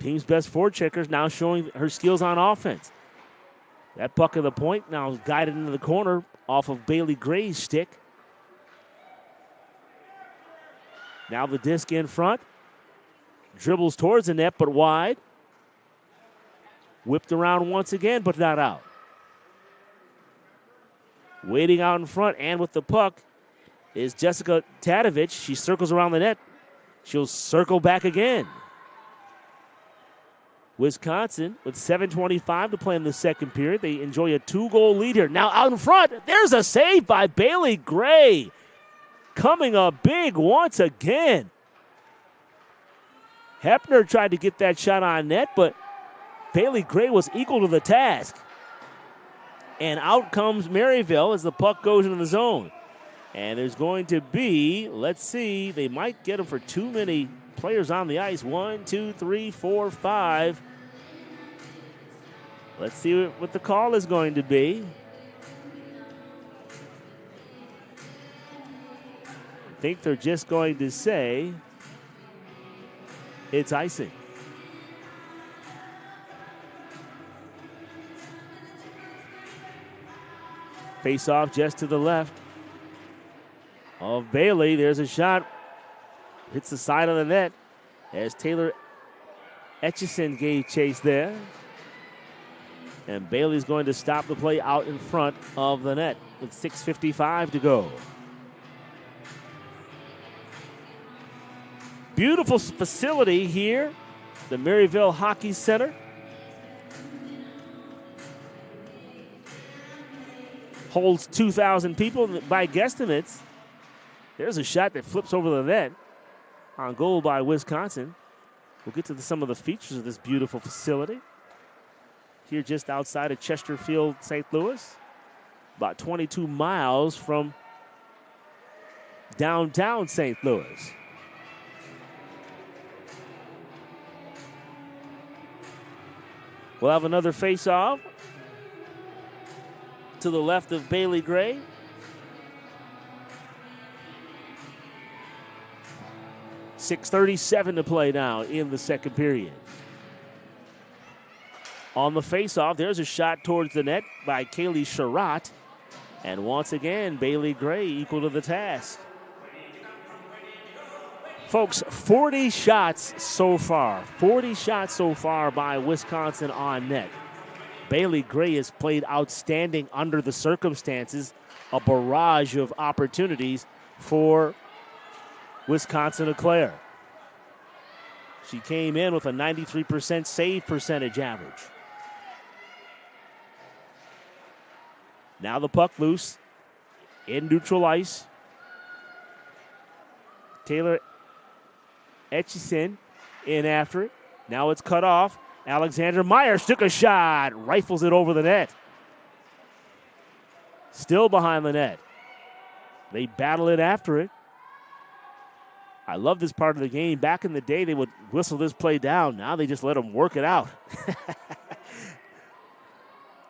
[SPEAKER 2] Team's best forecheckers now showing her skills on offense. That puck at the point now is guided into the corner off of Bailey Gray's stick. Now the disc in front. Dribbles towards the net, but wide. Whipped around once again, but not out. Waiting out in front and with the puck is Jessica Tadovich. She circles around the net. She'll circle back again. Wisconsin with 7:25 to play in the second period. They enjoy a 2-goal lead here. Now out in front, there's a save by Bailey Gray. Coming up big once again. Hepner tried to get that shot on net, but Bailey Gray was equal to the task. And out comes Maryville as the puck goes into the zone. And there's going to be, let's see, they might get him for too many players on the ice. 1, 2, 3, 4, 5. Let's see what the call is going to be. I think they're just going to say it's icing. Face off just to the left of Bailey. There's a shot. Hits the side of the net as Taylor Etchison gave chase there. And Bailey's going to stop the play out in front of the net with 6:55 to go. Beautiful facility here, the Maryville Hockey Center. Holds 2,000 people by guesstimates. There's a shot that flips over the net on goal by Wisconsin. We'll get to some of the features of this beautiful facility. Here just outside of Chesterfield, St. Louis. About 22 miles from downtown St. Louis. We'll have another face-off to the left of Bailey Gray. .637 to play now in the second period. On the face-off, there's a shot towards the net by Kaylee Sherratt. And once again, Bailey Gray equal to the task. Folks, 40 shots so far. 40 shots so far by Wisconsin on net. Bailey Gray has played outstanding under the circumstances. A barrage of opportunities for Wisconsin Eau Claire. She came in with a 93% save percentage average. Now the puck loose in neutral ice. Taylor Etchison in after it. Now it's cut off. Alexandra Myers took a shot, rifles it over the net. Still behind the net. They battle it after it. I love this part of the game. Back in the day, they would whistle this play down. Now they just let them work it out.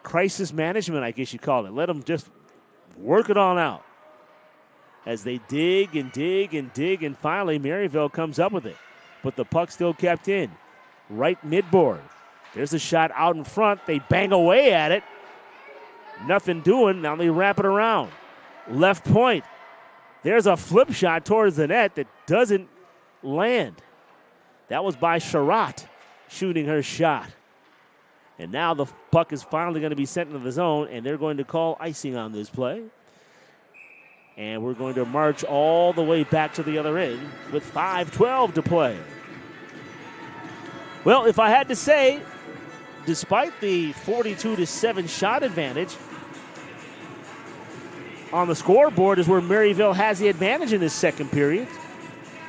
[SPEAKER 2] Crisis management, I guess you call it. Let them just work it on out. As they dig and dig and dig, and finally Maryville comes up with it. But the puck still kept in. Right midboard. There's a shot out in front. They bang away at it. Nothing doing. Now they wrap it around. Left point. There's a flip shot towards the net that doesn't land. That was by Sherratt shooting her shot. And now the puck is finally going to be sent into the zone, and they're going to call icing on this play. And we're going to march all the way back to the other end with 5:12 to play. Well, if I had to say, despite the 42-7 shot advantage, on the scoreboard is where Maryville has the advantage in this second period,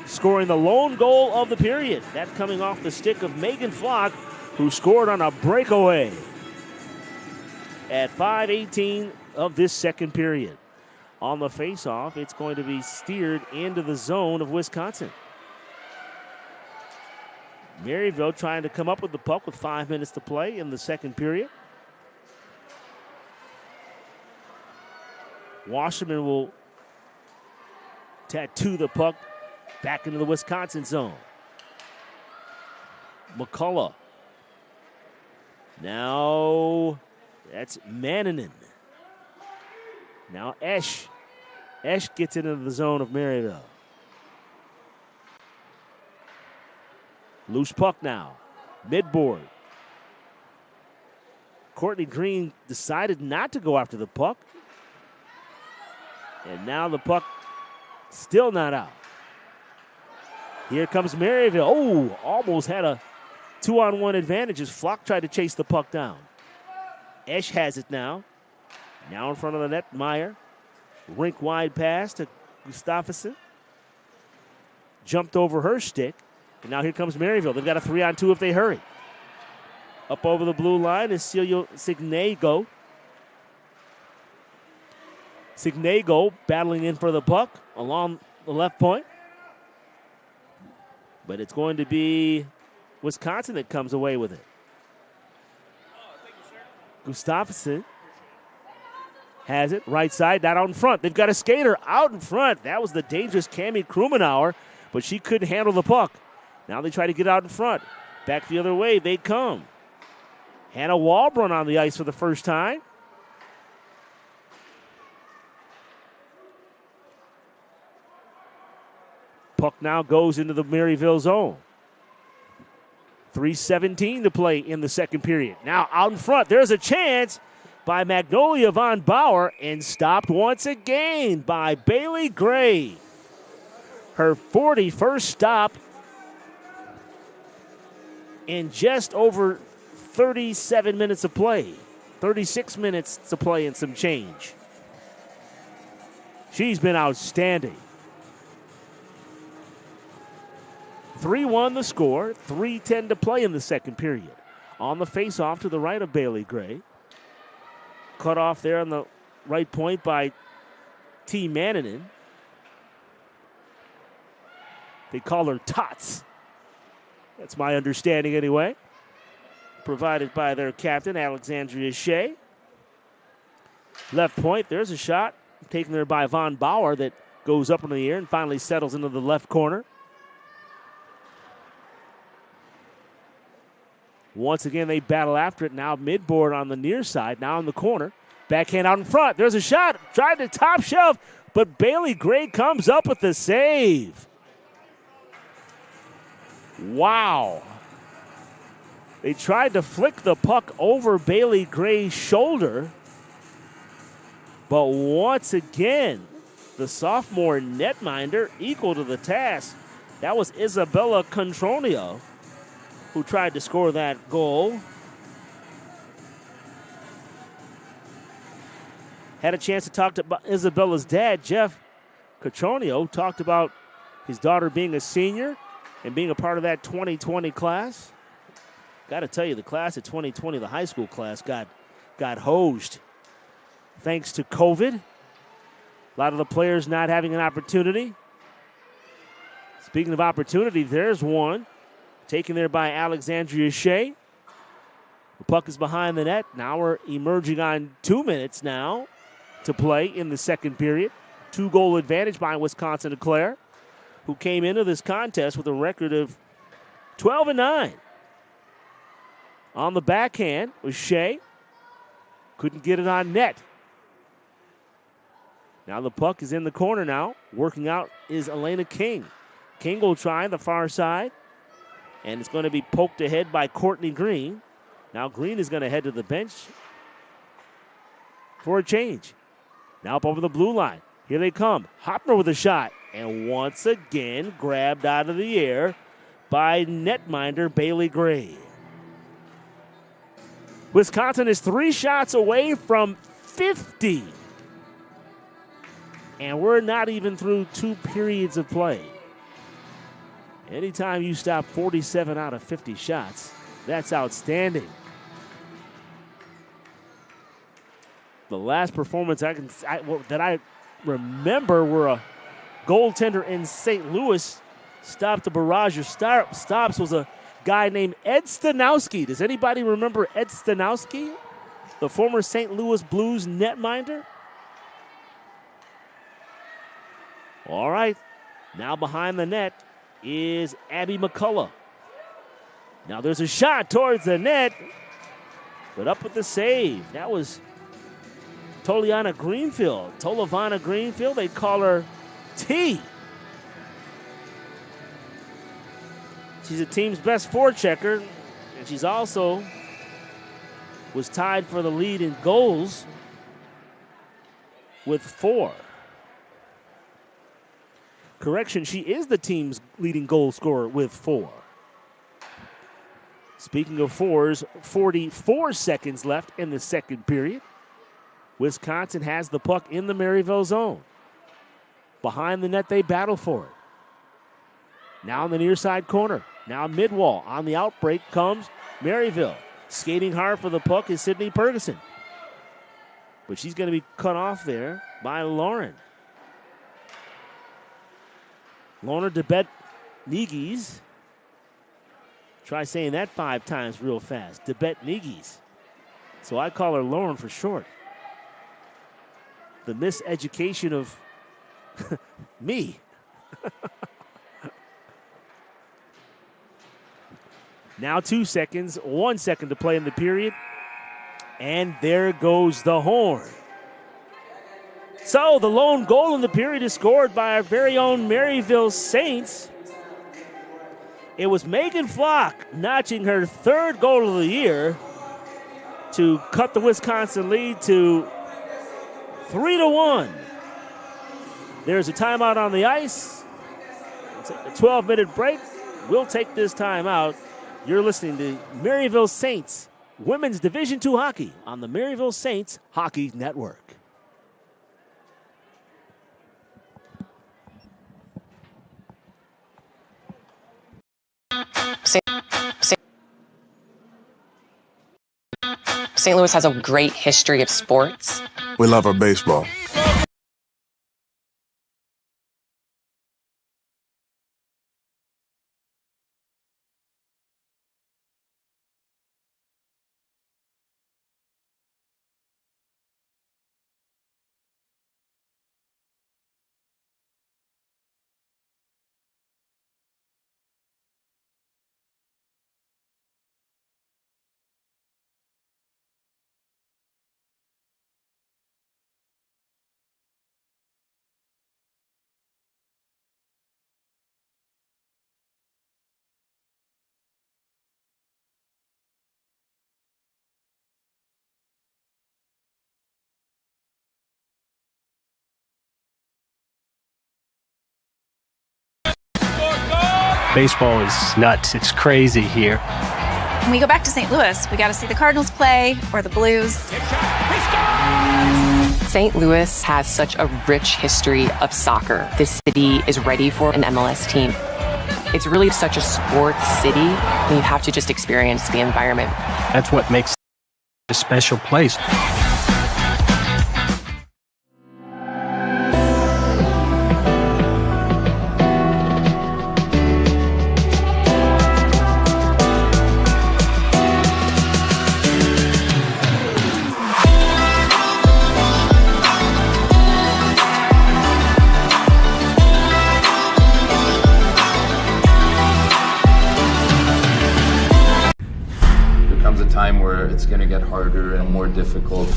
[SPEAKER 2] scoring the lone goal of the period. That coming off the stick of Megan Flock, who scored on a breakaway at 5:18 of this second period. On the faceoff, it's going to be steered into the zone of Wisconsin. Maryville trying to come up with the puck with 5 minutes to play in the second period. Wasserman will tattoo the puck back into the Wisconsin zone. McCullough. Now that's Mannanen. Now Esch. Esch gets it into the zone of Maryville. Loose puck now. Midboard. Courtney Green decided not to go after the puck. And now the puck still not out. Here comes Maryville. Oh, almost had a 2-on-1 advantage as Flock tried to chase the puck down. Esch has it now. Now in front of the net, Meyer. Rink wide pass to Gustafsson. Jumped over her stick. And now here comes Maryville. They've got a 3-on-2 if they hurry. Up over the blue line is Celia Signego. Signego battling in for the puck along the left point. But it's going to be Wisconsin that comes away with it. Gustafsson has it, right side, not out in front. They've got a skater out in front. That was the dangerous Cammie Krumenauer, but she couldn't handle the puck. Now they try to get out in front. Back the other way, they come. Hannah Walbrun on the ice for the first time. Puck now goes into the Maryville zone. 3:17 to play in the second period. Now out in front, there's a chance by Magnolia Von Bauer and stopped once again by Bailey Gray. Her 41st stop in just over 37 minutes of play. 36 minutes to play and some change. She's been outstanding. 3-1 the score, 3:10 to play in the second period. On the face-off to the right of Bailey Gray. Cut off there on the right point by T. Mannanen. They call her Tots. That's my understanding anyway. provided by their captain, Alexandria Shea. Left point, there's a shot taken there by Von Bauer that goes up in the air and finally settles into the left corner. Once again, they battle after it. Now midboard on the near side, now in the corner. Backhand out in front. There's a shot. Tried to top shelf, but Bailey Gray comes up with the save. Wow. They tried to flick the puck over Bailey Gray's shoulder. But once again, the sophomore netminder equal to the task. That was Isabella Contronio who tried to score that goal. Had a chance to talk to Isabella's dad, Jeff Contronio, talked about his daughter being a senior and being a part of that 2020 class. Got to tell you, the class of 2020, the high school class, got hosed thanks to COVID. A lot of the players not having an opportunity. Speaking of opportunity, there's one. Taken there by Alexandria Shea. The puck is behind the net. Now we're emerging on 2 minutes now to play in the second period. 2-goal advantage by Wisconsin Eau Claire, who came into this contest with a record of 12-9. On the backhand was Shea. Couldn't get it on net. Now the puck is in the corner now. Working out is Elena King. King will try the far side. And it's going to be poked ahead by Courtney Green. Now Green is going to head to the bench for a change. Now up over the blue line. Here they come. Hopner with a shot. And once again, grabbed out of the air by netminder Bailey Gray. Wisconsin is 3 shots away from 50. And we're not even through 2 periods of play. Anytime you stop 47 out of 50 shots, that's outstanding. The last performance that I remember where a goaltender in St. Louis stopped a barrage of stops was a guy named Ed Stanowski. Does anybody remember Ed Stanowski, the former St. Louis Blues netminder? All right, now behind the net is Abby McCullough. Now there's a shot towards the net, but up with the save. That was Tolavana Greenfield. They call her T. She's a team's best forechecker, and she's also was tied for the lead in goals with 4. Correction, she is the team's leading goal scorer with 4. Speaking of 4s, 44 seconds left in the second period. Wisconsin has the puck in the Maryville zone. Behind the net, they battle for it. Now in the near side corner. Now mid-wall. On the outbreak comes Maryville. Skating hard for the puck is Sydney Ferguson. But she's going to be cut off there by Lauren. Lorna DeBet Nigis. Try saying that 5 times real fast. DeBet Nigis. So I call her Lauren for short. The miseducation of me. Now 2 seconds, 1 second to play in the period. And there goes the horn. So the lone goal in the period is scored by our very own Maryville Saints. It was Megan Flock notching her 3rd goal of the year to cut the Wisconsin lead to 3-1. There's a timeout on the ice. It's a 12-minute break. We'll take this timeout. You're listening to Maryville Saints Women's Division II Hockey on the Maryville Saints Hockey Network.
[SPEAKER 4] St. Louis has a great history of sports.
[SPEAKER 5] We love our baseball. Baseball is nuts. It's crazy here.
[SPEAKER 6] When we go back to St. Louis, we got to see the Cardinals play or the Blues.
[SPEAKER 4] St. Louis has such a rich history of soccer. This city is ready for an MLS team. It's really such a sports city, and you have to just experience the environment.
[SPEAKER 5] That's what makes it a special place.
[SPEAKER 7] Time where it's going to get harder and more difficult,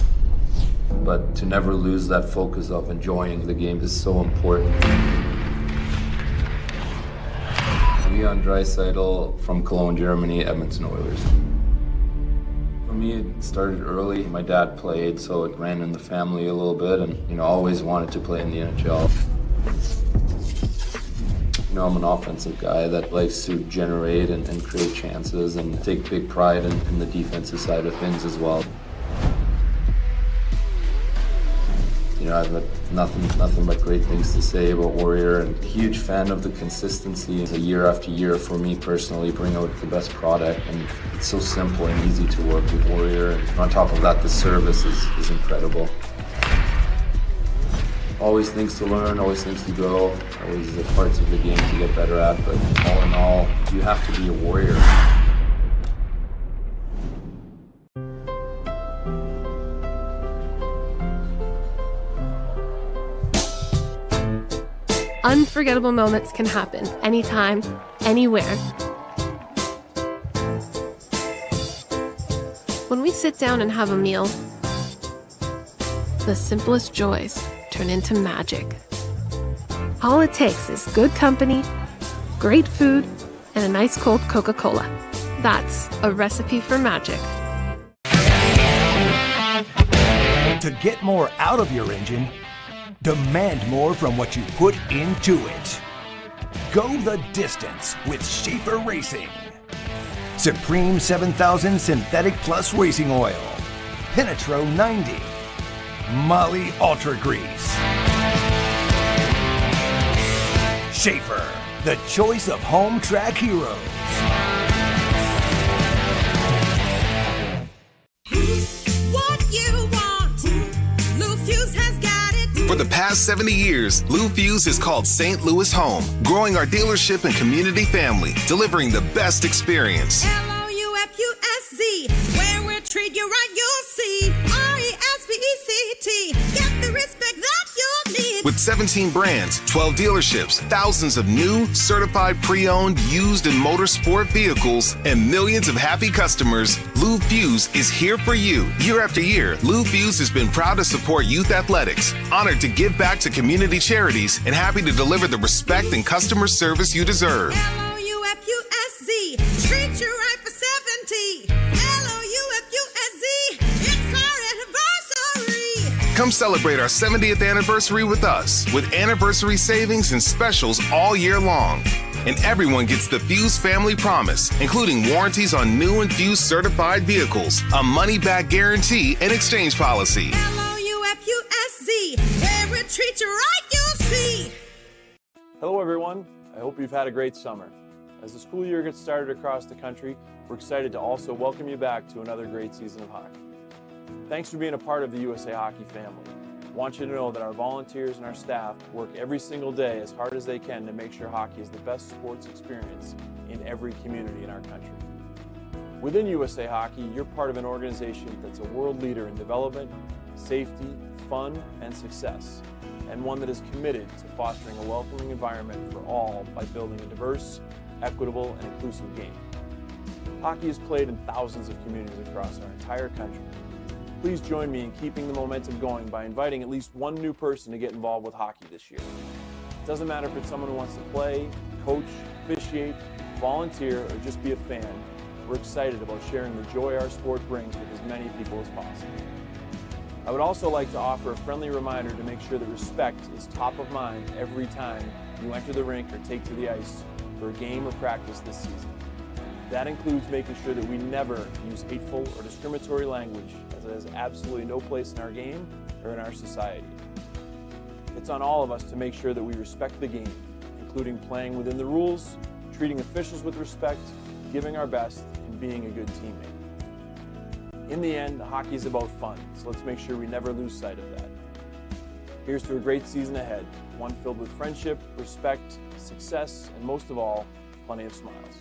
[SPEAKER 7] but to never lose that focus of enjoying the game is so important. Leon Draisaitl from Cologne, Germany, Edmonton Oilers. For me, it started early. My dad played, so it ran in the family a little bit, and always wanted to play in the NHL. I'm an offensive guy that likes to generate and create chances and take big pride in the defensive side of things as well. I've got nothing but great things to say about Warrior, and a huge fan of the consistency. Year after year, for me personally, bring out the best product, and it's so simple and easy to work with Warrior. And on top of that, the service is incredible. Always things to learn, always things to grow, always the parts of the game to get better at, but all in all, you have to be a warrior.
[SPEAKER 8] Unforgettable moments can happen anytime, anywhere. When we sit down and have a meal, the simplest joys turn into magic. All it takes is good company, great food, and a nice cold Coca-Cola. That's a recipe for magic.
[SPEAKER 9] To get more out of your engine, demand more from what you put into it. Go the distance with Schaefer Racing. Supreme 7000 Synthetic Plus Racing Oil. Penetro 90. Molly Ultra Grease. Schaefer, the choice of home track heroes.
[SPEAKER 10] What you want, Lou Fuse has got it.
[SPEAKER 11] For the past 70 years, Lou Fuse has called St. Louis home, growing our dealership and community family, delivering the best experience.
[SPEAKER 10] LOUFUSZ, where we'll treat you right, you'll see. RESPECT, get the respect that you'll need.
[SPEAKER 11] With 17 brands, 12 dealerships, thousands of new, certified pre-owned, used and motorsport vehicles, and millions of happy customers, Lou Fuse is here for you. Year after year, Lou Fuse has been proud to support youth athletics, honored to give back to community charities, and happy to deliver the respect and customer service you deserve.
[SPEAKER 10] LOUFUSZ, treat you right for 70. LOUFUSZ, it's our anniversary.
[SPEAKER 11] Come celebrate our 70th anniversary with us, with anniversary savings and specials all year long. And everyone gets the Fuse Family Promise, including warranties on new and Fuse certified vehicles, a money-back guarantee, and exchange policy.
[SPEAKER 10] LOUFUSZ, where we treat you right, you'll see.
[SPEAKER 12] Hello everyone, I hope you've had a great summer. As the school year gets started across the country, we're excited to also welcome you back to another great season of hockey. Thanks for being a part of the USA Hockey family. I want you to know that our volunteers and our staff work every single day as hard as they can to make sure hockey is the best sports experience in every community in our country. Within USA Hockey, you're part of an organization that's a world leader in development, safety, fun, and success, and one that is committed to fostering a welcoming environment for all by building a diverse, equitable, and inclusive game. Hockey is played in thousands of communities across our entire country. Please join me in keeping the momentum going by inviting at least one new person to get involved with hockey this year. It doesn't matter if it's someone who wants to play, coach, officiate, volunteer, or just be a fan. We're excited about sharing the joy our sport brings with as many people as possible. I would also like to offer a friendly reminder to make sure that respect is top of mind every time you enter the rink or take to the ice for a game or practice this season. That includes making sure that we never use hateful or discriminatory language, as it has absolutely no place in our game or in our society. It's on all of us to make sure that we respect the game, including playing within the rules, treating officials with respect, giving our best, and being a good teammate. In the end, hockey is about fun, so let's make sure we never lose sight of that. Here's to a great season ahead, one filled with friendship, respect, success, and most of all, plenty of smiles.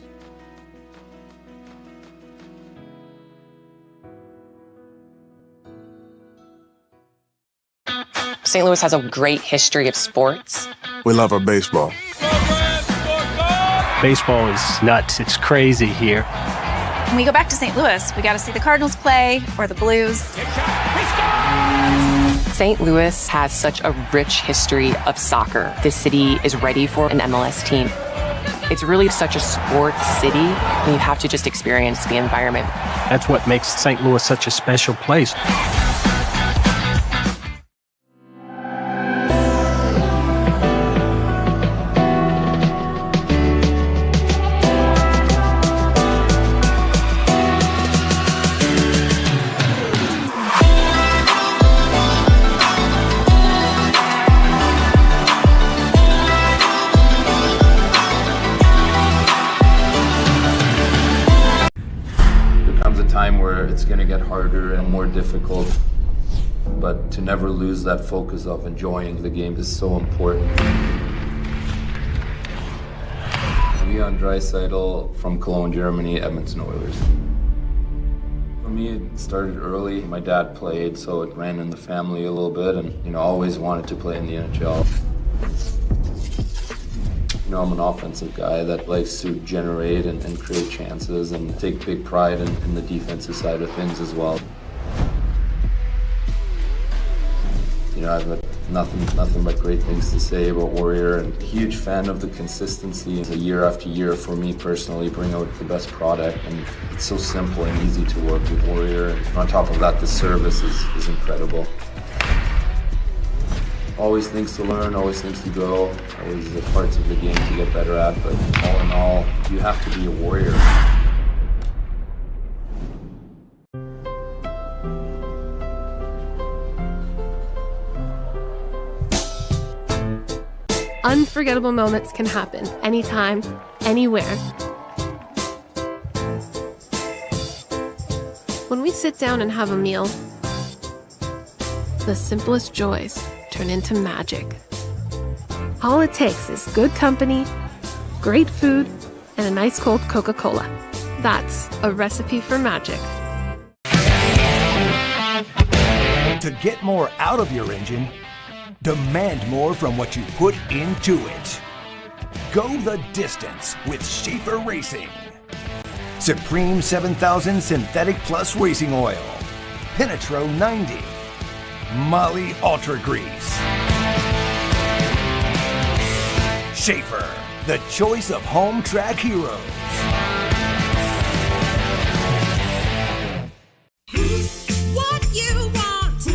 [SPEAKER 4] St. Louis has a great history of sports.
[SPEAKER 13] We love our baseball.
[SPEAKER 5] Baseball is nuts. It's crazy here.
[SPEAKER 6] When we go back to St. Louis, we got to see the Cardinals play or the Blues.
[SPEAKER 4] St. Louis has such a rich history of soccer. This city is ready for an MLS team. It's really such a sports city, and you have to just experience the environment.
[SPEAKER 5] That's what makes St. Louis such a special place.
[SPEAKER 7] Where it's going to get harder and more difficult, but to never lose that focus of enjoying the game is so important. Leon Draisaitl from Cologne, Germany, Edmonton Oilers. For me, it started early. My dad played, so it ran in the family a little bit, and always wanted to play in the NHL. I'm an offensive guy that likes to generate and create chances and take big pride in the defensive side of things as well. I've got nothing but great things to say about Warrior, and a huge fan of the consistency. Year after year, for me personally, bring out the best product, and it's so simple and easy to work with Warrior. And on top of that, the service is incredible. Always things to learn, always things to grow, always the parts of the game to get better at, but all in all, you have to be a Warrior.
[SPEAKER 8] Unforgettable moments can happen anytime, anywhere. When we sit down and have a meal, the simplest joys turn into magic. All it takes is good company, great food, and a nice cold Coca-Cola. That's a recipe for magic.
[SPEAKER 9] To get more out of your engine, demand more from what you put into it. Go the distance with Schaefer Racing. Supreme 7000 Synthetic Plus Racing Oil. Penetro 90. Molly Ultra Grease. Schaefer, the choice of home track heroes.
[SPEAKER 10] What you want,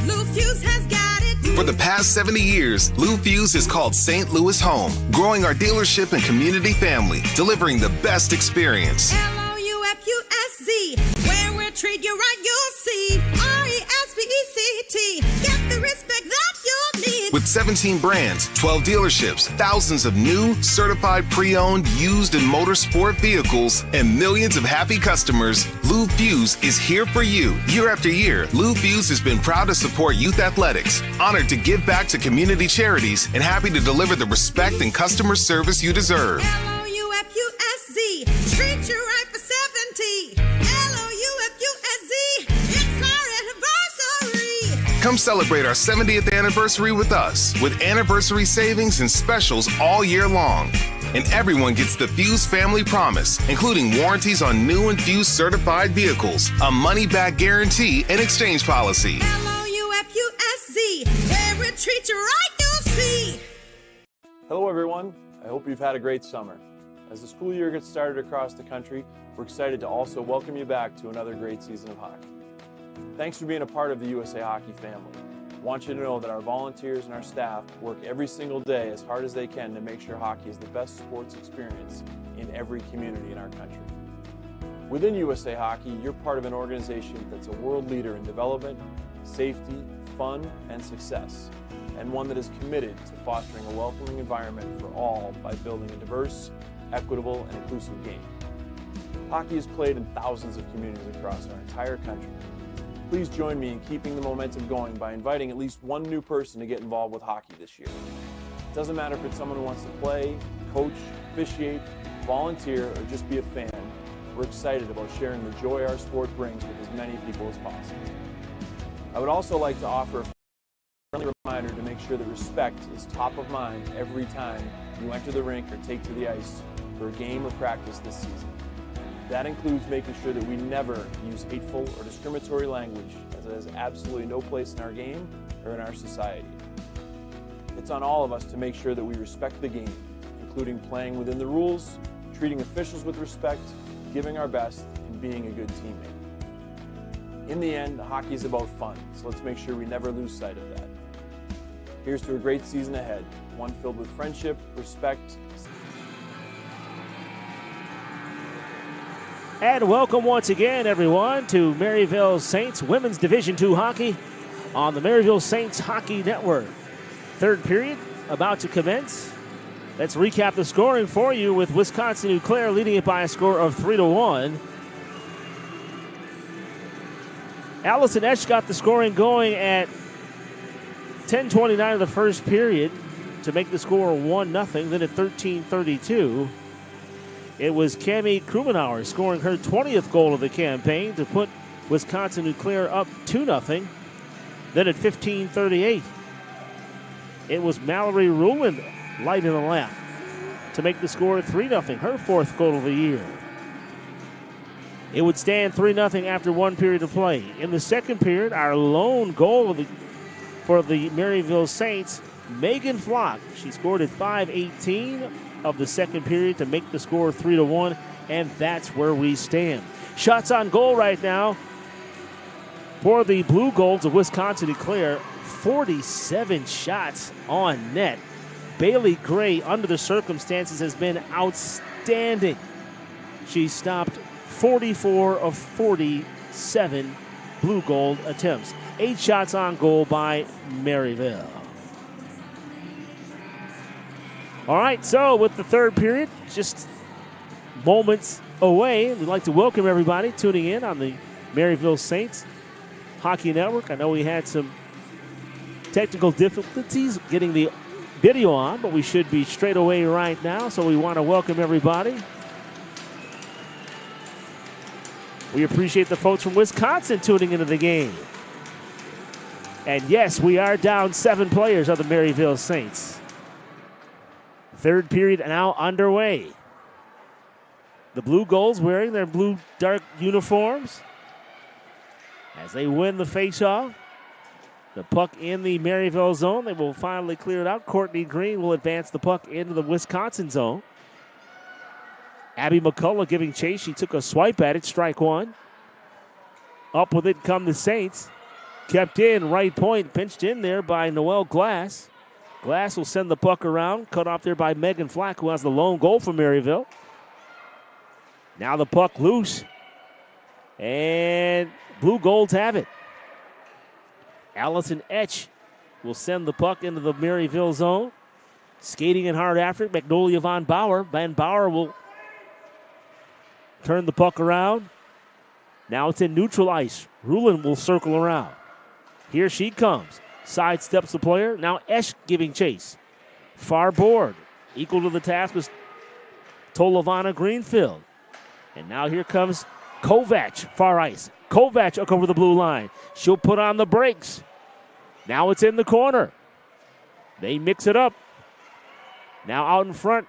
[SPEAKER 10] Lou Fuse has got it.
[SPEAKER 11] For the past 70 years, Lou Fuse has called St. Louis home, growing our dealership and community family, delivering the best experience.
[SPEAKER 10] Loufusz, where we treat you right, you'll see. RESPECT, get the respect that you need.
[SPEAKER 11] With 17 brands, 12 dealerships, thousands of new, certified pre-owned, used and motorsport vehicles, and millions of happy customers, Lou Fuse is here for you. Year after year, Lou Fuse has been proud to support youth athletics, honored to give back to community charities, and happy to deliver the respect and customer service you deserve.
[SPEAKER 10] LOUFUSZ, treat you right for 70. LOUFUSZ, it's our anniversary.
[SPEAKER 11] Come celebrate our 70th anniversary with us, with anniversary savings and specials all year long. And everyone gets the Fuse Family Promise, including warranties on new and Fuse certified vehicles, a money-back guarantee, and exchange policy.
[SPEAKER 10] LOUFUSZ, where we treat you right, you'll see.
[SPEAKER 12] Hello everyone, I hope you've had a great summer. As the school year gets started across the country, we're excited to also welcome you back to another great season of hockey. Thanks for being a part of the USA Hockey family. I want you to know that our volunteers and our staff work every single day as hard as they can to make sure hockey is the best sports experience in every community in our country. Within USA Hockey, you're part of an organization that's a world leader in development, safety, fun, and success, and one that is committed to fostering a welcoming environment for all by building a diverse, equitable, and inclusive game. Hockey is played in thousands of communities across our entire country. Please join me in keeping the momentum going by inviting at least one new person to get involved with hockey this year. It doesn't matter if it's someone who wants to play, coach, officiate, volunteer, or just be a fan. We're excited about sharing the joy our sport brings with as many people as possible. I would also like to offer a friendly reminder to make sure that respect is top of mind every time you enter the rink or take to the ice for a game or practice this season. That includes making sure that we never use hateful or discriminatory language, as it has absolutely no place in our game or in our society. It's on all of us to make sure that we respect the game, including playing within the rules, treating officials with respect, giving our best, and being a good teammate. In the end, hockey is about fun, so let's make sure we never lose sight of that. Here's to a great season ahead, one filled with friendship, respect.
[SPEAKER 2] And welcome once again, everyone, to Maryville Saints Women's Division II Hockey on the Maryville Saints Hockey Network. Third period about to commence. Let's recap the scoring for you with Wisconsin Eau Claire leading it by a score of 3-1. Allison Esch got the scoring going at 10:29 of the first period to make the score 1-0. Then at 13:32, it was Cammie Krumenauer scoring her 20th goal of the campaign to put Wisconsin Eau Claire up 2-0. Then at 15:38, it was Mallory Ruland light in the lap to make the score 3-0, her 4th goal of the year. It would stand 3-0 after one period of play. In the second period, our lone goal for the Maryville Saints, Megan Flock. She scored at 5:18 of the second period to make the score 3-1, and that's where we stand. Shots on goal right now for the Blugolds of Wisconsin Eau Claire, 47 shots on net. Bailey Gray, under the circumstances, has been outstanding. She stopped 44 of 47 Blugold attempts. 8 shots on goal by Maryville. All right, so with the third period just moments away, we'd like to welcome everybody tuning in on the Maryville Saints Hockey Network. I know we had some technical difficulties getting the video on, but we should be straight away right now, so we want to welcome everybody. We appreciate the folks from Wisconsin tuning into the game. And yes, we are down 7 players of the Maryville Saints. Third period now underway. The Blugolds wearing their blue dark uniforms as they win the faceoff. The puck in the Maryville zone. They will finally clear it out. Courtney Green will advance the puck into the Wisconsin zone. Abby McCullough giving chase. She took a swipe at it. Strike one. Up with it come the Saints. Kept in, right point. Pinched in there by Noelle Glass. Glass will send the puck around. Cut off there by Megan Flack, who has the lone goal for Maryville. Now the puck loose. And Blugolds have it. Allison Etch will send the puck into the Maryville zone. Skating in hard after it, Magnolia Van Bauer. Van Bauer will turn the puck around. Now it's in neutral ice. Ruland will circle around. Here she comes. Sidesteps the player. Now Esch giving chase. Far board. Equal to the task was Tolovana Greenfield. And now here comes Kovac, far ice. Kovac up over the blue line. She'll put on the brakes. Now it's in the corner. They mix it up. Now out in front.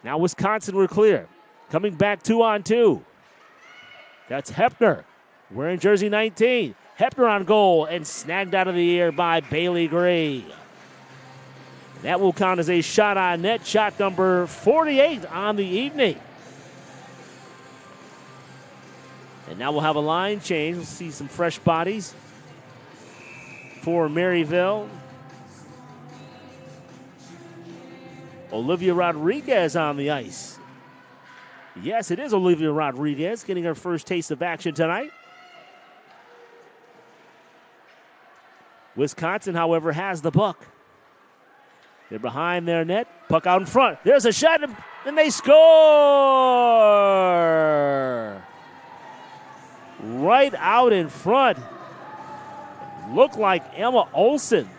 [SPEAKER 2] Now Wisconsin were clear. Coming back 2-on-2. That's Hepner wearing jersey 19. Hepner on goal and snagged out of the air by Bailey Gray. That will count as a shot on net. Shot number 48 on the evening. And now we'll have a line change. We'll see some fresh bodies for Maryville. Olivia Rodriguez on the ice. Yes, it is Olivia Rodriguez getting her first taste of action tonight. Wisconsin, however, has the puck. They're behind their net. Puck out in front. There's a shot, and they score! Right out in front. Looked like Emma Olsen.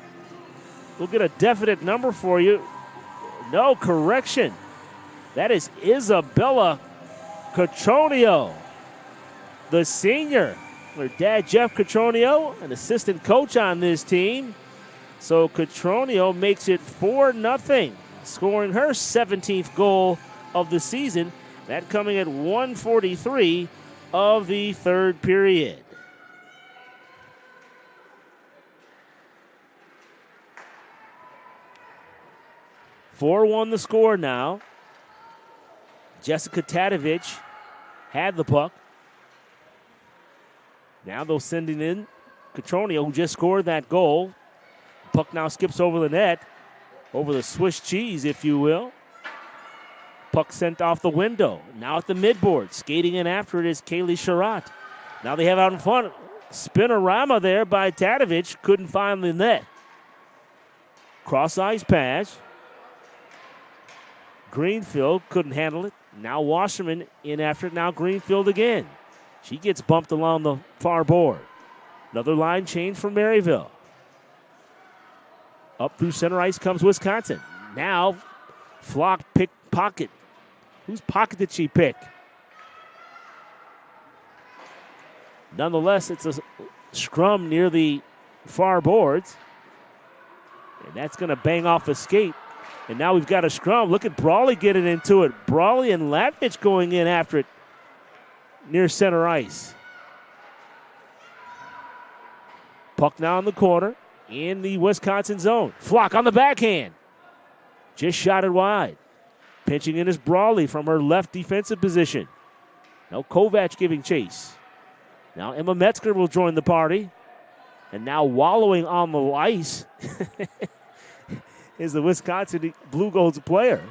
[SPEAKER 2] We'll get a definite number for you. No, correction. That is Isabella Catronio, the senior. Her dad, Jeff Catronio, an assistant coach on this team. So Catronio makes it 4-0, scoring her 17th goal of the season. That coming at 1:43 of the third period. (4-1) the score now. Jessica Tadovich had the puck. Now they'll send it in. Catronio, who just scored that goal. Puck now skips over the net, over the Swiss cheese, if you will. Puck sent off the window. Now at the midboard. Skating in after it is Kaylee Sherratt. Now they have out in front. Spinorama there by Tadovich. Couldn't find the net. Cross-ice pass. Greenfield couldn't handle it. Now Wasserman in after it. Now Greenfield again. She gets bumped along the far board. Another line change for Maryville. Up through center ice comes Wisconsin. Now Flock picked pocket. Whose pocket did she pick? Nonetheless, it's a scrum near the far boards. And that's going to bang off a skate. And now we've got a scrum. Look at Brawley getting into it. Brawley and Latvich going in after it near center ice. Puck now in the corner in the Wisconsin zone. Flock on the backhand. Just shot it wide. Pinching in is Brawley from her left defensive position. Now Kovac giving chase. Now Emma Metzger will join the party. And now wallowing on the ice is the Wisconsin Blugolds player.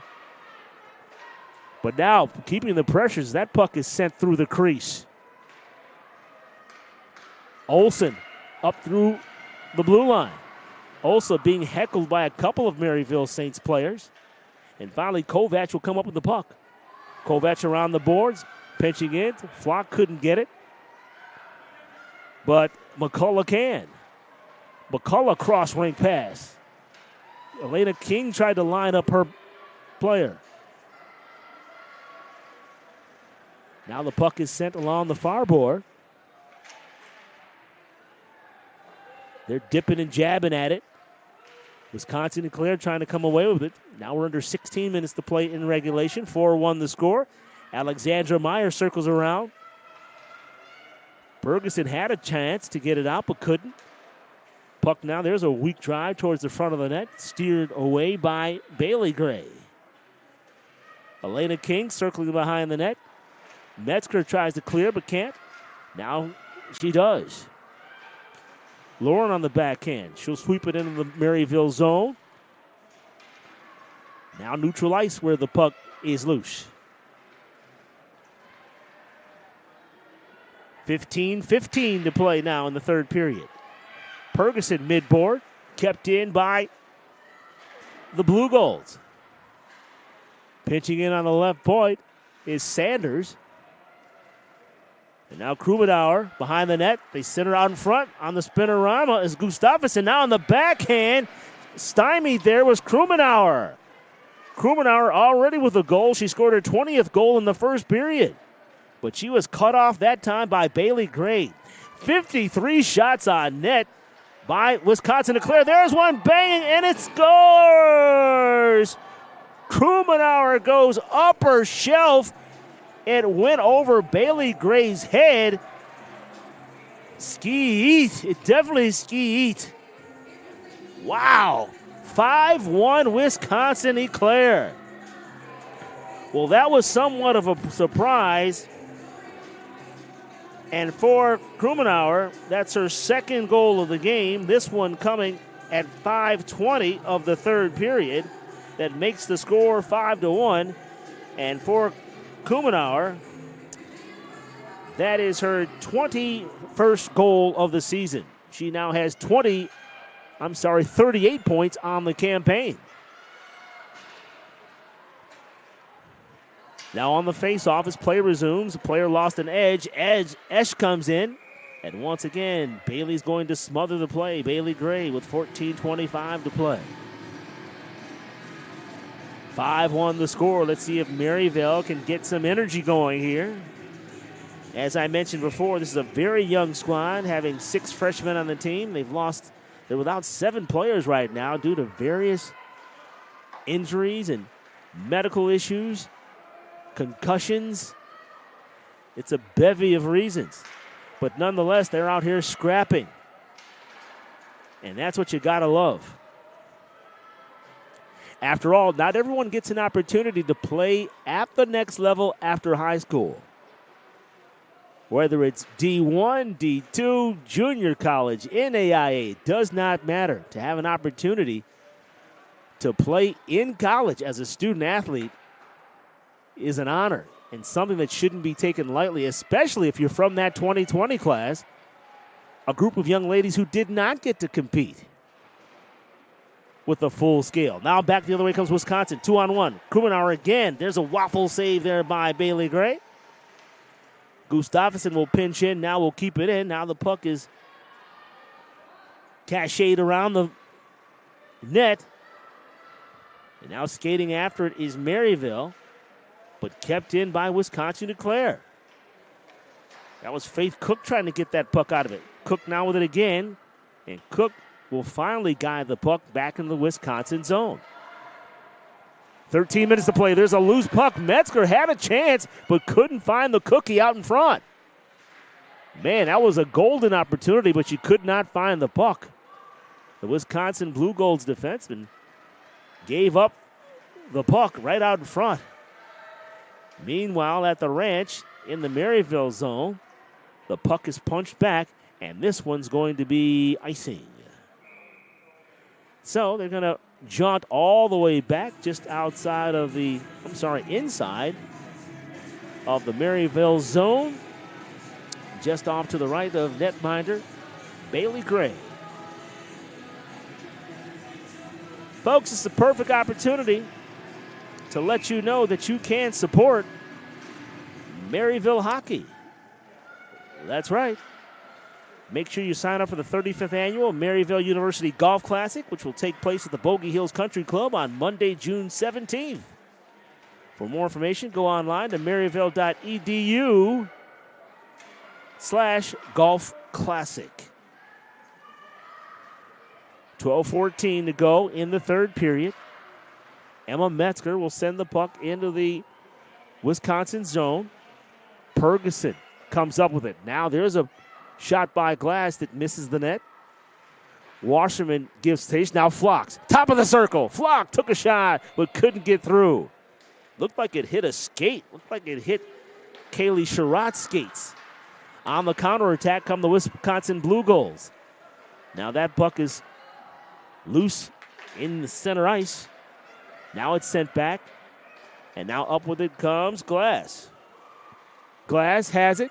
[SPEAKER 2] But now, keeping the pressures, that puck is sent through the crease. Olsen up through the blue line. Olsen being heckled by a couple of Maryville Saints players. And finally, Kovac will come up with the puck. Kovac around the boards, pinching in. Flock couldn't get it. But McCullough can. McCullough cross-rink pass. Elena King tried to line up her player. Now the puck is sent along the far board. They're dipping and jabbing at it. Wisconsin and Clare trying to come away with it. Now we're under 16 minutes to play in regulation. 4-1 the score. Alexandra Meyer circles around. Bergeson had a chance to get it out, but couldn't. Puck now, there's a weak drive towards the front of the net. Steered away by Bailey Gray. Elena King circling behind the net. Metzger tries to clear but can't. Now she does. Lauren on the backhand. She'll sweep it into the Maryville zone. Now neutral ice where the puck is loose. 15-15 to play now in the third period. Ferguson midboard, kept in by the Blugolds. Pitching in on the left point is Sanders. And now Krumendauer behind the net. They center out in front on the spinorama is Gustafsson. Now on the backhand, stymied there was Krumendauer. Krumendauer already with a goal. She scored her 20th goal in the first period. But she was cut off that time by Bailey Gray. 53 shots on net by Wisconsin Eclair. There's one banging, and it scores! Krumendauer goes upper shelf. It went over Bailey Gray's head. Ski eat. It definitely ski eat. Wow. 5-1 Wisconsin Eclair. Well, that was somewhat of a surprise. And for Krumenauer, that's her second goal of the game. This one coming at 5:20 of the third period. That makes the score 5-1. And for Krumenauer, that is her 21st goal of the season. She now has 38 points on the campaign. Now on the face-off as play resumes. The player lost an edge. Esch comes in. And once again, Bailey's going to smother the play. Bailey Gray with 14:25 to play. 5-1 the score. Let's see if Maryville can get some energy going here. As I mentioned before, this is a very young squad, having 6 freshmen on the team. They're without 7 players right now due to various injuries and medical issues, concussions. It's a bevy of reasons. But nonetheless, they're out here scrapping. And that's what you gotta love. After all, not everyone gets an opportunity to play at the next level after high school. Whether it's D1, D2, junior college, NAIA, does not matter. To have an opportunity to play in college as a student athlete is an honor and something that shouldn't be taken lightly, especially if you're from that 2020 class, a group of young ladies who did not get to compete with the full scale. Now back the other way comes Wisconsin, 2-on-1. Krumenauer again. There's a waffle save there by Bailey Gray. Gustafsson will pinch in. Now will keep it in. Now the puck is cached around the net. And now skating after it is Maryville, but kept in by Wisconsin DeClaire. That was Faith Cook trying to get that puck out of it. Cook now with it again, and Cook will finally guide the puck back in the Wisconsin zone. 13 minutes to play. There's a loose puck. Metzger had a chance, but couldn't find the cookie out in front. Man, that was a golden opportunity, but she could not find the puck. The Wisconsin Blugolds defenseman gave up the puck right out in front. Meanwhile, at the ranch in the Maryville zone, the puck is punched back, and this one's going to be icing. So they're going to jaunt all the way back just inside of the Maryville zone, just off to the right of netminder Bailey Gray. Folks, it's the perfect opportunity to let you know that you can support Maryville hockey. That's right. Make sure you sign up for the 35th annual Maryville University Golf Classic, which will take place at the Bogey Hills Country Club on Monday, June 17th. For more information, go online to maryville.edu/golf classic. 12:14 to go in the third period. Emma Metzger will send the puck into the Wisconsin zone. Ferguson comes up with it. Now there's a shot by Glass that misses the net. Wasserman gives station. Now Flocks, top of the circle. Flock took a shot but couldn't get through. Looked like it hit a skate. Looked like it hit Kaylee Sherrod's skates. On the counterattack come the Wisconsin Blugolds. Now that puck is loose in the center ice. Now it's sent back. And now up with it comes Glass. Glass has it.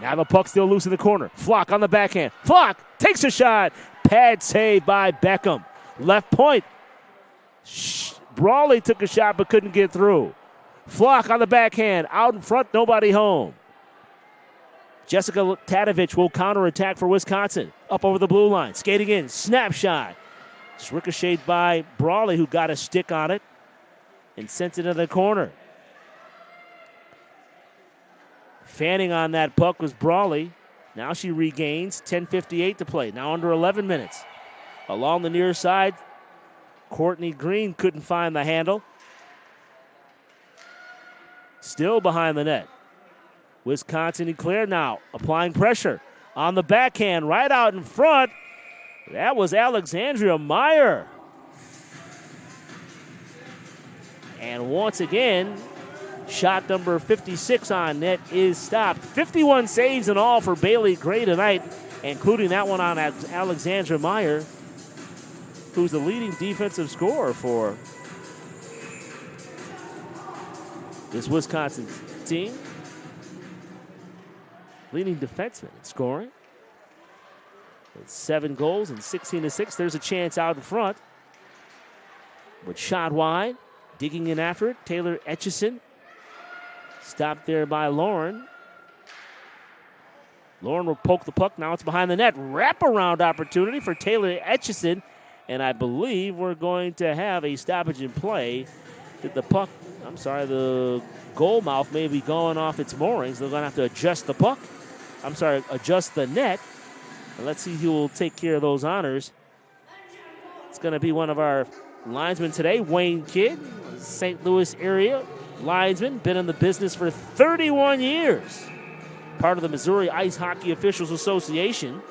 [SPEAKER 2] Now the puck still loose in the corner. Flock on the backhand. Flock takes a shot. Pad save by Beckham. Left point. Brawley took a shot but couldn't get through. Flock on the backhand. Out in front, nobody home. Jessica Tadovich will counterattack for Wisconsin. Up over the blue line. Skating in. Snapshot. It's ricocheted by Brawley, who got a stick on it and sent it into the corner. Fanning on that puck was Brawley. Now she regains. 10:58 to play. Now under 11 minutes. Along the near side, Courtney Green couldn't find the handle. Still behind the net. Wisconsin DeClaire now applying pressure on the backhand right out in front. That was Alexandria Meyer. And once again, Shot number 56 on net is stopped. 51 saves in all for Bailey Gray tonight, including that one on Alexandra Meyer, who's the leading defensive scorer for this Wisconsin team. Leading defenseman in scoring. With 7 goals and 16 assists. There's a chance out in front. But shot wide. Digging in after it. Taylor Etchison. Stopped there by Lauren. Lauren will poke the puck. Now it's behind the net. Wraparound opportunity for Taylor Etchison. And I believe we're going to have a stoppage in play. The goal mouth may be going off its moorings. They're going to have to adjust the puck. Adjust the net. And let's see who will take care of those honors. It's going to be one of our linesmen today, Wayne Kidd, St. Louis area linesman, been in the business for 31 years. Part of the Missouri Ice Hockey Officials Association.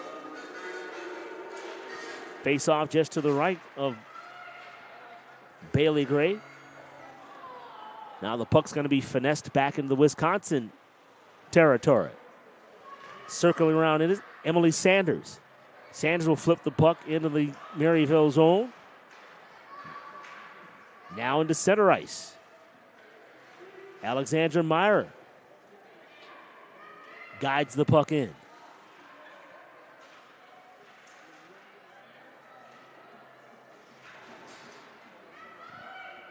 [SPEAKER 2] Face off just to the right of Bailey Gray. Now the puck's going to be finessed back into the Wisconsin territory. Circling around it is Emily Sanders. Sanders will flip the puck into the Maryville zone. Now into center ice. Alexandra Meyer guides the puck in.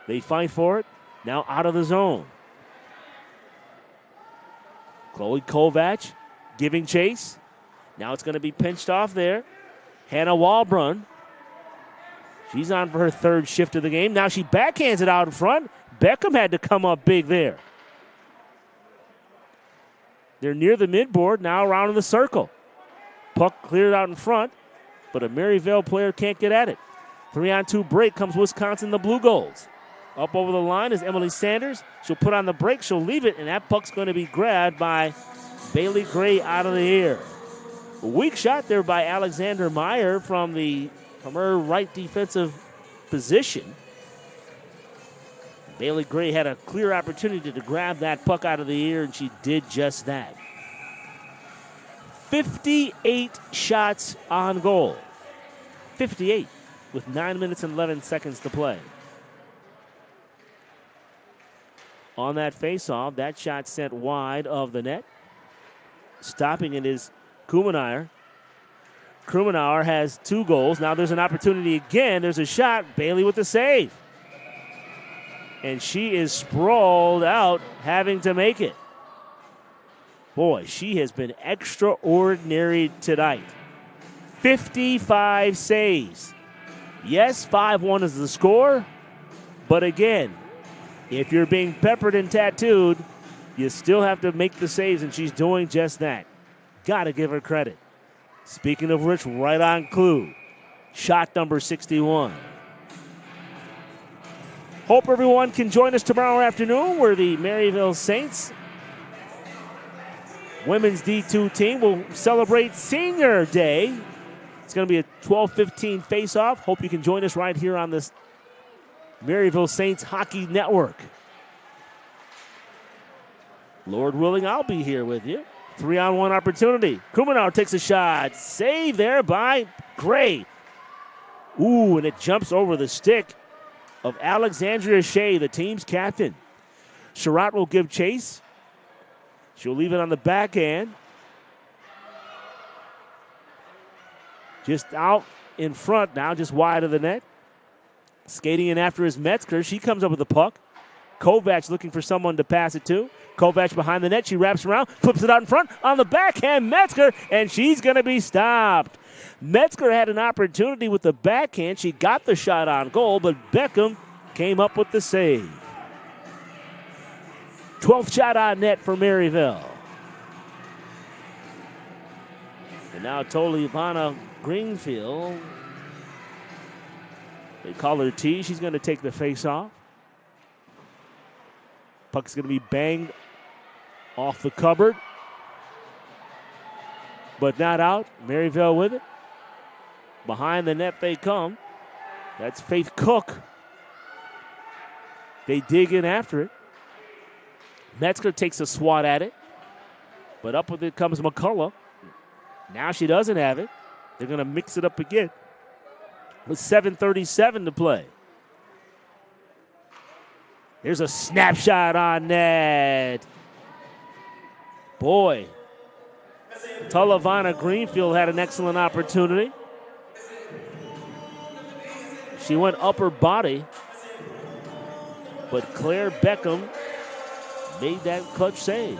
[SPEAKER 2] They fight for it. Now out of the zone. Chloe Kovac giving chase. Now it's going to be pinched off there. Hannah Walbrun. She's on for her 3rd shift of the game. Now she backhands it out in front. Beckham had to come up big there. They're near the midboard, now around in the circle. Puck cleared out in front, but a Maryville player can't get at it. 3-on-2 break comes Wisconsin, the Blugolds. Up over the line is Emily Sanders. She'll put on the break, she'll leave it, and that puck's going to be grabbed by Bailey Gray out of the air. A weak shot there by Alexander Meyer from her right defensive position. Bailey Gray had a clear opportunity to grab that puck out of the air, and she did just that. 58 shots on goal. 58 with 9 minutes and 11 seconds to play. On that faceoff, that shot sent wide of the net. Stopping it is Kumenauer. Kumenauer has 2 goals. Now there's an opportunity again. There's a shot. Bailey with the save. And she is sprawled out, having to make it. Boy, she has been extraordinary tonight. 55 saves. Yes, 5-1 is the score. But again, if you're being peppered and tattooed, you still have to make the saves, and she's doing just that. Got to give her credit. Speaking of which, right on clue. Shot number 61. Hope everyone can join us tomorrow afternoon where the Maryville Saints women's D2 team will celebrate Senior Day. It's going to be a 12:15 face-off. Hope you can join us right here on this Maryville Saints Hockey Network. Lord willing, I'll be here with you. 3-on-1 opportunity. Kumenauer takes a shot. Save there by Gray. Ooh, and it jumps over the stick of Alexandria Shea, the team's captain. Sherratt will give chase. She'll leave it on the backhand. Just out in front now, just wide of the net. Skating in after is Metzger. She comes up with the puck. Kovac looking for someone to pass it to. Kovac behind the net. She wraps around, flips it out in front. On the backhand, Metzger, and she's going to be stopped. Metzger had an opportunity with the backhand. She got the shot on goal, but Beckham came up with the save. 12th shot on net for Maryville. And now Tolivana Greenfield. They call her T. She's going to take the face-off. Puck's going to be banged off the cupboard. But not out. Maryville with it. Behind the net they come. That's Faith Cook. They dig in after it. Metzger takes a swat at it, but up with it comes McCullough. Now she doesn't have it. They're going to mix it up again with 7:37 to play. There's a snapshot on net. Boy, Talavana Greenfield had an excellent opportunity. She went upper body, but Claire Beckham made that clutch save.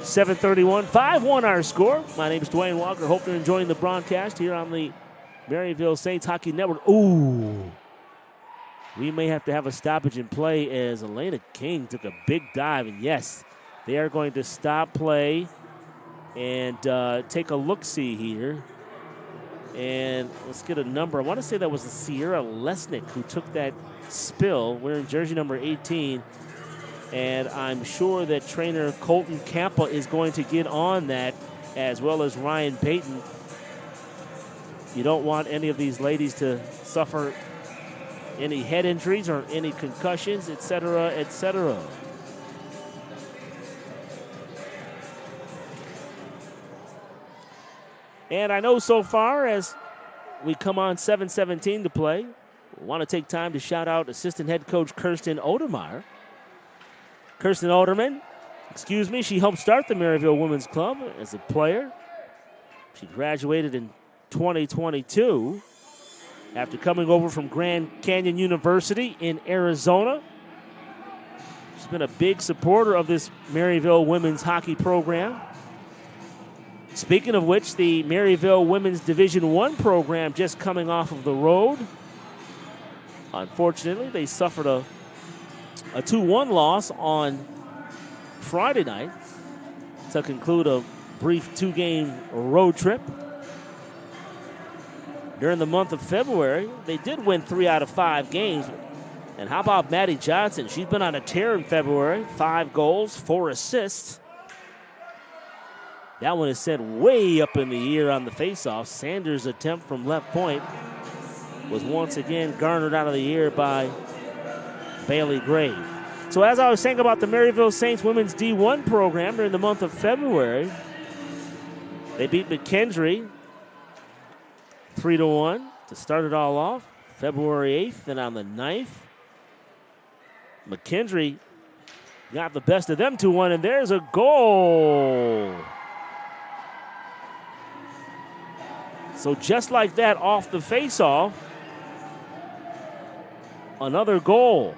[SPEAKER 2] 7:31, 5-1 our score. My name is Dwayne Walker. Hope you're enjoying the broadcast here on the Maryville Saints Hockey Network. Ooh. We may have to have a stoppage in play as Elena King took a big dive. And yes, they are going to stop play and take a look-see here. And let's get a number. I want to say that was Sierra Lesnick who took that spill, wearing jersey number 18. And I'm sure that trainer Colton Campa is going to get on that, as well as Ryan Payton. You don't want any of these ladies to suffer any head injuries or any concussions, etc., etc. And I know so far as we come on 7:17 to play, we want to take time to shout out assistant head coach Kirsten Odermeyer. Kirsten Oderman, she helped start the Maryville Women's Club as a player. She graduated in 2022 after coming over from Grand Canyon University in Arizona. She's been a big supporter of this Maryville women's hockey program. Speaking of which, the Maryville Women's Division I program just coming off of the road. Unfortunately, they suffered a 2-1 loss on Friday night to conclude a brief 2-game road trip. During the month of February, they did win 3 out of 5 games. And how about Maddie Johnson? She's been on a tear in February. 5 goals, 4 assists. That one is sent way up in the air on the faceoff. Sanders' attempt from left point was once again garnered out of the air by Bailey Gray. So as I was saying about the Maryville Saints Women's D1 program during the month of February, they beat McKendree 3-1 to start it all off. February 8th, and on the 9th, McKendree got the best of them 2-1, and there's a goal. So just like that, off the faceoff, another goal.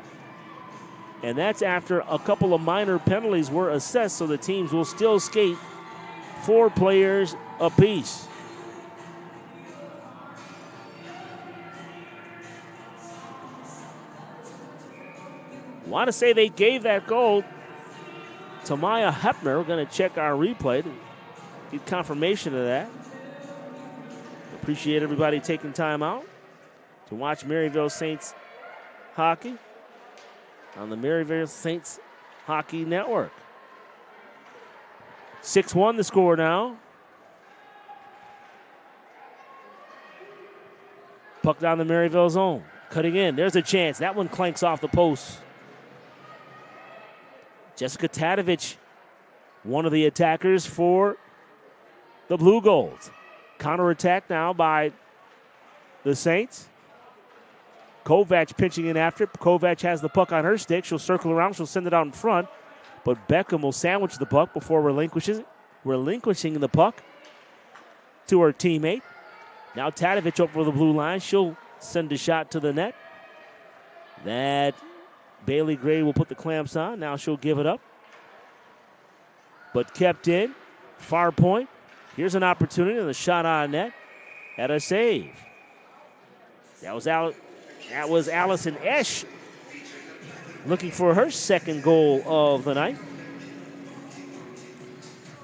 [SPEAKER 2] And that's after a couple of minor penalties were assessed, so the teams will still skate 4 players apiece. Want to say they gave that goal to Maya Hepner. We're going to check our replay to get confirmation of that. Appreciate everybody taking time out to watch Maryville Saints hockey on the Maryville Saints Hockey Network. 6-1 the score now. Puck down the Maryville zone. Cutting in. There's a chance. That one clanks off the post. Jessica Tadovich, one of the attackers for the Blugolds. Counterattack now by the Saints. Kovac pinching in after. Kovac has the puck on her stick. She'll circle around. She'll send it out in front. But Beckham will sandwich the puck before relinquishing the puck to her teammate. Now Tadovich over the blue line. She'll send a shot to the net. That Bailey Gray will put the clamps on. Now she'll give it up. But kept in. Far point. Here's an opportunity and the shot on net. At a save. That was Allison Esch looking for her second goal of the night.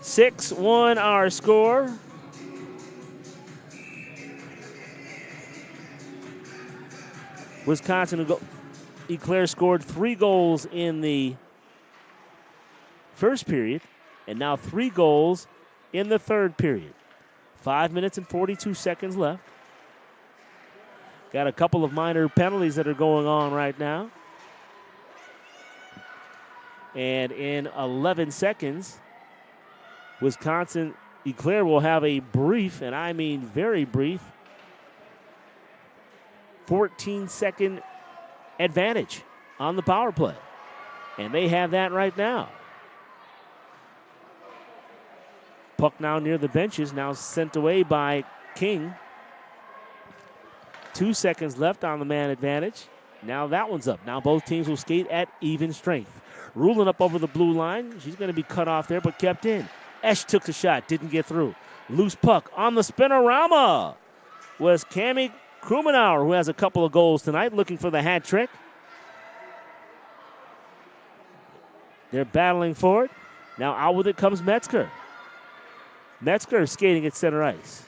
[SPEAKER 2] 6-1 our score. Wisconsin Eclair scored 3 goals in the first period and now 3 goals in the third period. 5 minutes and 42 seconds left. Got a couple of minor penalties that are going on right now. And in 11 seconds, Wisconsin Eclair will have a brief, and I mean very brief, 14-second advantage on the power play. And they have that right now. Puck now near the benches, now sent away by King. 2 seconds left on the man advantage. Now that one's up. Now both teams will skate at even strength. Ruling up over the blue line. She's going to be cut off there, but kept in. Esch took the shot, didn't get through. Loose puck on the spinorama was Cammie Krumenauer, who has a couple of goals tonight, looking for the hat trick. They're battling for it. Now out with it comes Metzger. Metzger skating at center ice.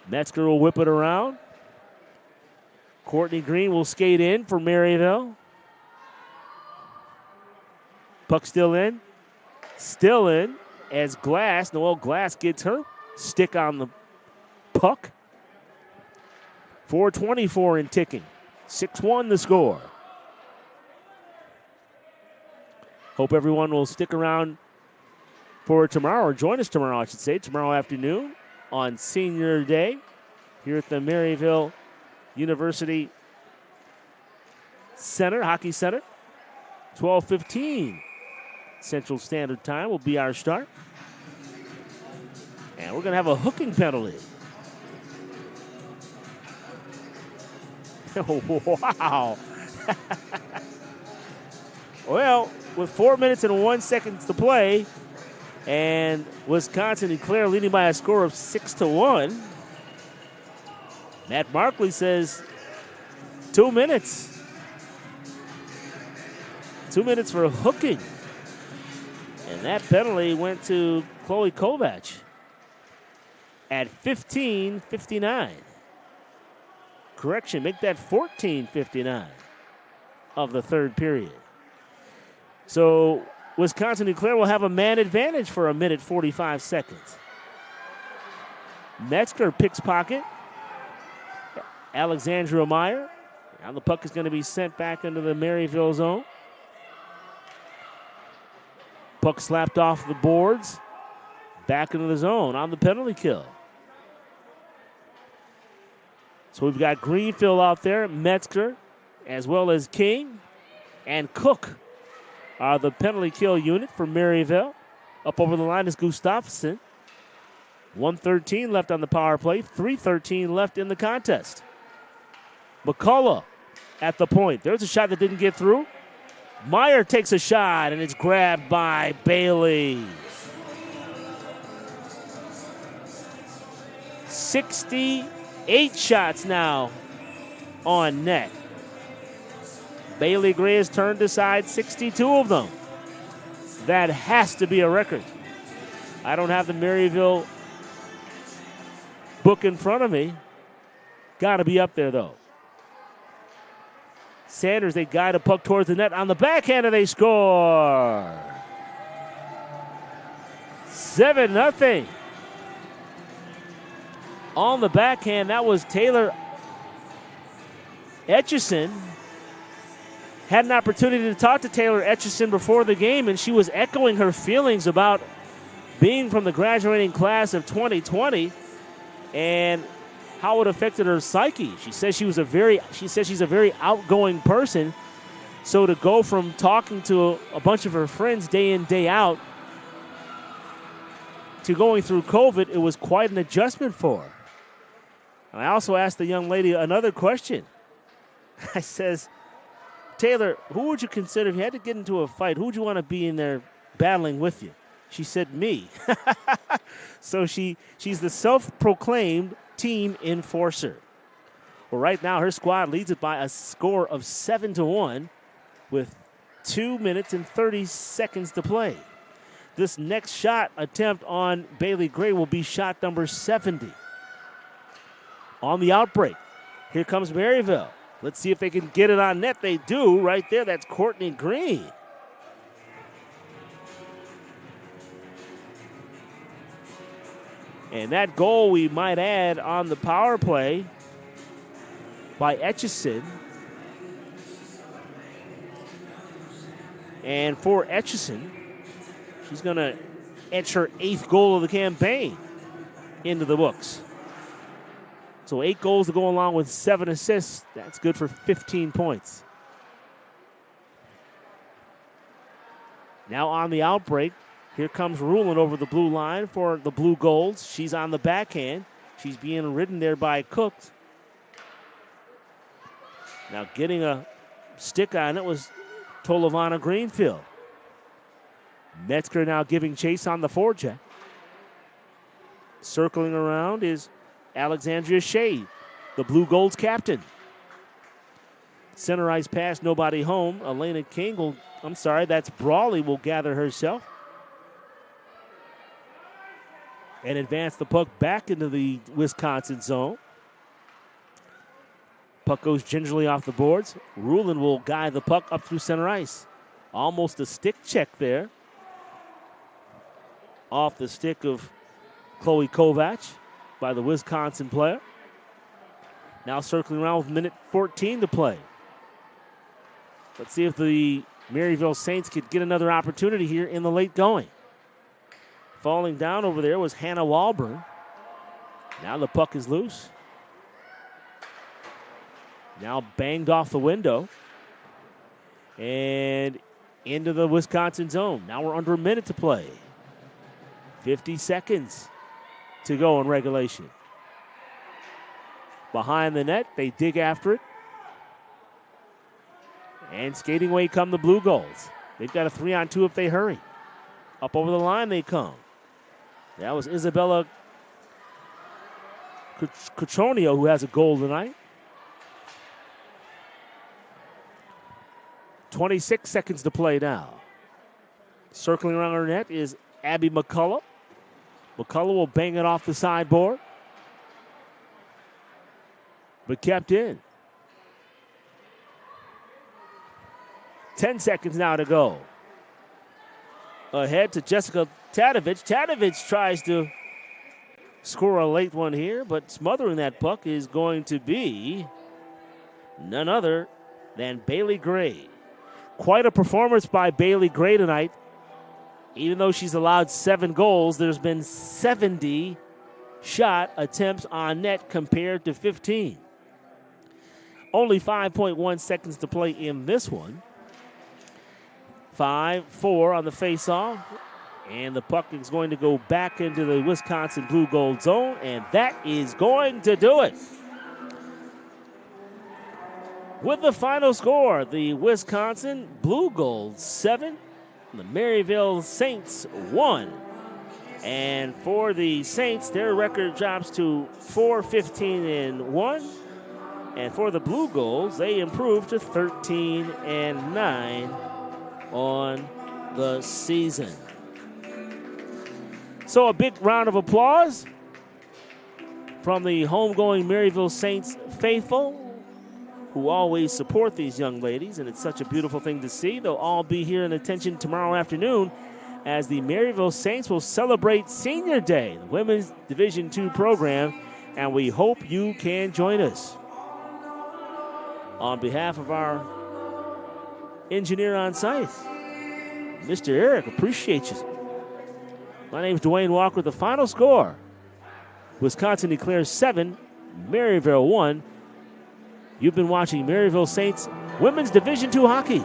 [SPEAKER 2] Metzger will whip it around. Courtney Green will skate in for Maryville. Puck still in. Still in as Noelle Glass gets her stick on the puck. 4:24 in ticking. 6-1 the score. Hope everyone will stick around for tomorrow, or join us tomorrow, I should say, tomorrow afternoon on Senior Day here at the Maryville University Center, Hockey Center. 12:15 Central Standard Time will be our start. And we're going to have a hooking penalty. Wow. Well, with 4 minutes and 1 second to play, and Wisconsin Eclair leading by a score of 6-1, Matt Markley says 2 minutes. 2 minutes for hooking. And that penalty went to Chloe Kovac at 15:59. Correction, make that 14:59 of the third period. So Wisconsin Eclair will have a man advantage for 1 minute 45 seconds. Metzger picks pocket. Alexandra Meyer. Now the puck is going to be sent back into the Maryville zone. Puck slapped off the boards. Back into the zone on the penalty kill. So we've got Greenfield out there, Metzger, as well as King and Cook are the penalty kill unit for Maryville. Up over the line is Gustafsson. 1:13 left on the power play, 3:13 left in the contest. McCullough at the point. There's a shot that didn't get through. Meyer takes a shot, and it's grabbed by Bailey. 68 shots now on net. Bailey Gray has turned aside 62 of them. That has to be a record. I don't have the Maryville book in front of me. Got to be up there, though. Sanders, they guide a puck towards the net. On the backhand, and they score. 7-0. On the backhand, that was Taylor Etchison. Had an opportunity to talk to Taylor Etchison before the game, and she was echoing her feelings about being from the graduating class of 2020 and how it affected her psyche. She says she's a very outgoing person. So to go from talking to a bunch of her friends day in, day out to going through COVID, it was quite an adjustment for her. And I also asked the young lady another question. I says, Taylor, who would you consider, if you had to get into a fight, who would you want to be in there battling with you? She said, me. So she's the self-proclaimed team enforcer. Well, right now her squad leads it by a score of 7-1 with 2 minutes and 30 seconds to play. This next shot attempt on Bailey Gray will be shot number 70. On the outbreak, here comes Maryville. Let's see if they can get it on net. They do right there. That's Courtney Green. And that goal, we might add, on the power play by Etchison And for Etchison, she's going to etch her 8th goal of the campaign into the books. So 8 goals to go along with 7 assists. That's good for 15 points. Now on the outbreak, here comes Ruland over the blue line for the Blugolds. She's on the backhand. She's being ridden there by Cook. Now getting a stick on it was Tolovana Greenfield. Metzger now giving chase on the forecheck. Circling around is Alexandria Shea, the Blugolds captain. Center ice pass, nobody home. Elena King that's Brawley will gather herself. And advance the puck back into the Wisconsin zone. Puck goes gingerly off the boards. Ruland will guide the puck up through center ice. Almost a stick check there. Off the stick of Chloe Kovac by the Wisconsin player. Now circling around with minute 14 to play. Let's see if the Maryville Saints could get another opportunity here in the late going. Falling down over there was Hannah Wahlberg. Now the puck is loose. Now banged off the window. And into the Wisconsin zone. Now we're under a minute to play. 50 seconds to go in regulation. Behind the net, they dig after it. And skating away come the Blugolds. They've got a 3-on-2 if they hurry. Up over the line they come. That was Isabella Cotronio who has a goal tonight. 26 seconds to play now. Circling around her net is Abby McCullough. McCullough will bang it off the sideboard. But kept in. 10 seconds now to go. Ahead to Jessica Tadovich. Tadovich tries to score a late one here, but smothering that puck is going to be none other than Bailey Gray. Quite a performance by Bailey Gray tonight. Even though she's allowed 7 goals, there's been 70 shot attempts on net compared to 15. Only 5.1 seconds to play in this one. 5-4 on the face-off. And the puck is going to go back into the Wisconsin Blugolds zone, and that is going to do it. With the final score, the Wisconsin Blugolds 7, the Maryville Saints 1. And for the Saints, their record drops to 4-15-1. And for the Blugolds, they improve to 13-9 on the season. So a big round of applause from the homegoing Maryville Saints faithful who always support these young ladies, and it's such a beautiful thing to see. They'll all be here in attention tomorrow afternoon as the Maryville Saints will celebrate Senior Day, the Women's Division II program, and we hope you can join us. On behalf of our engineer on site, Mr. Eric, appreciate you. My name is Dwayne Walker. The final score, Wisconsin declares 7, Maryville 1. You've been watching Maryville Saints Women's Division II Hockey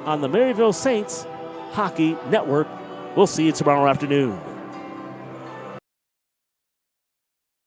[SPEAKER 2] on the Maryville Saints Hockey Network. We'll see you tomorrow afternoon.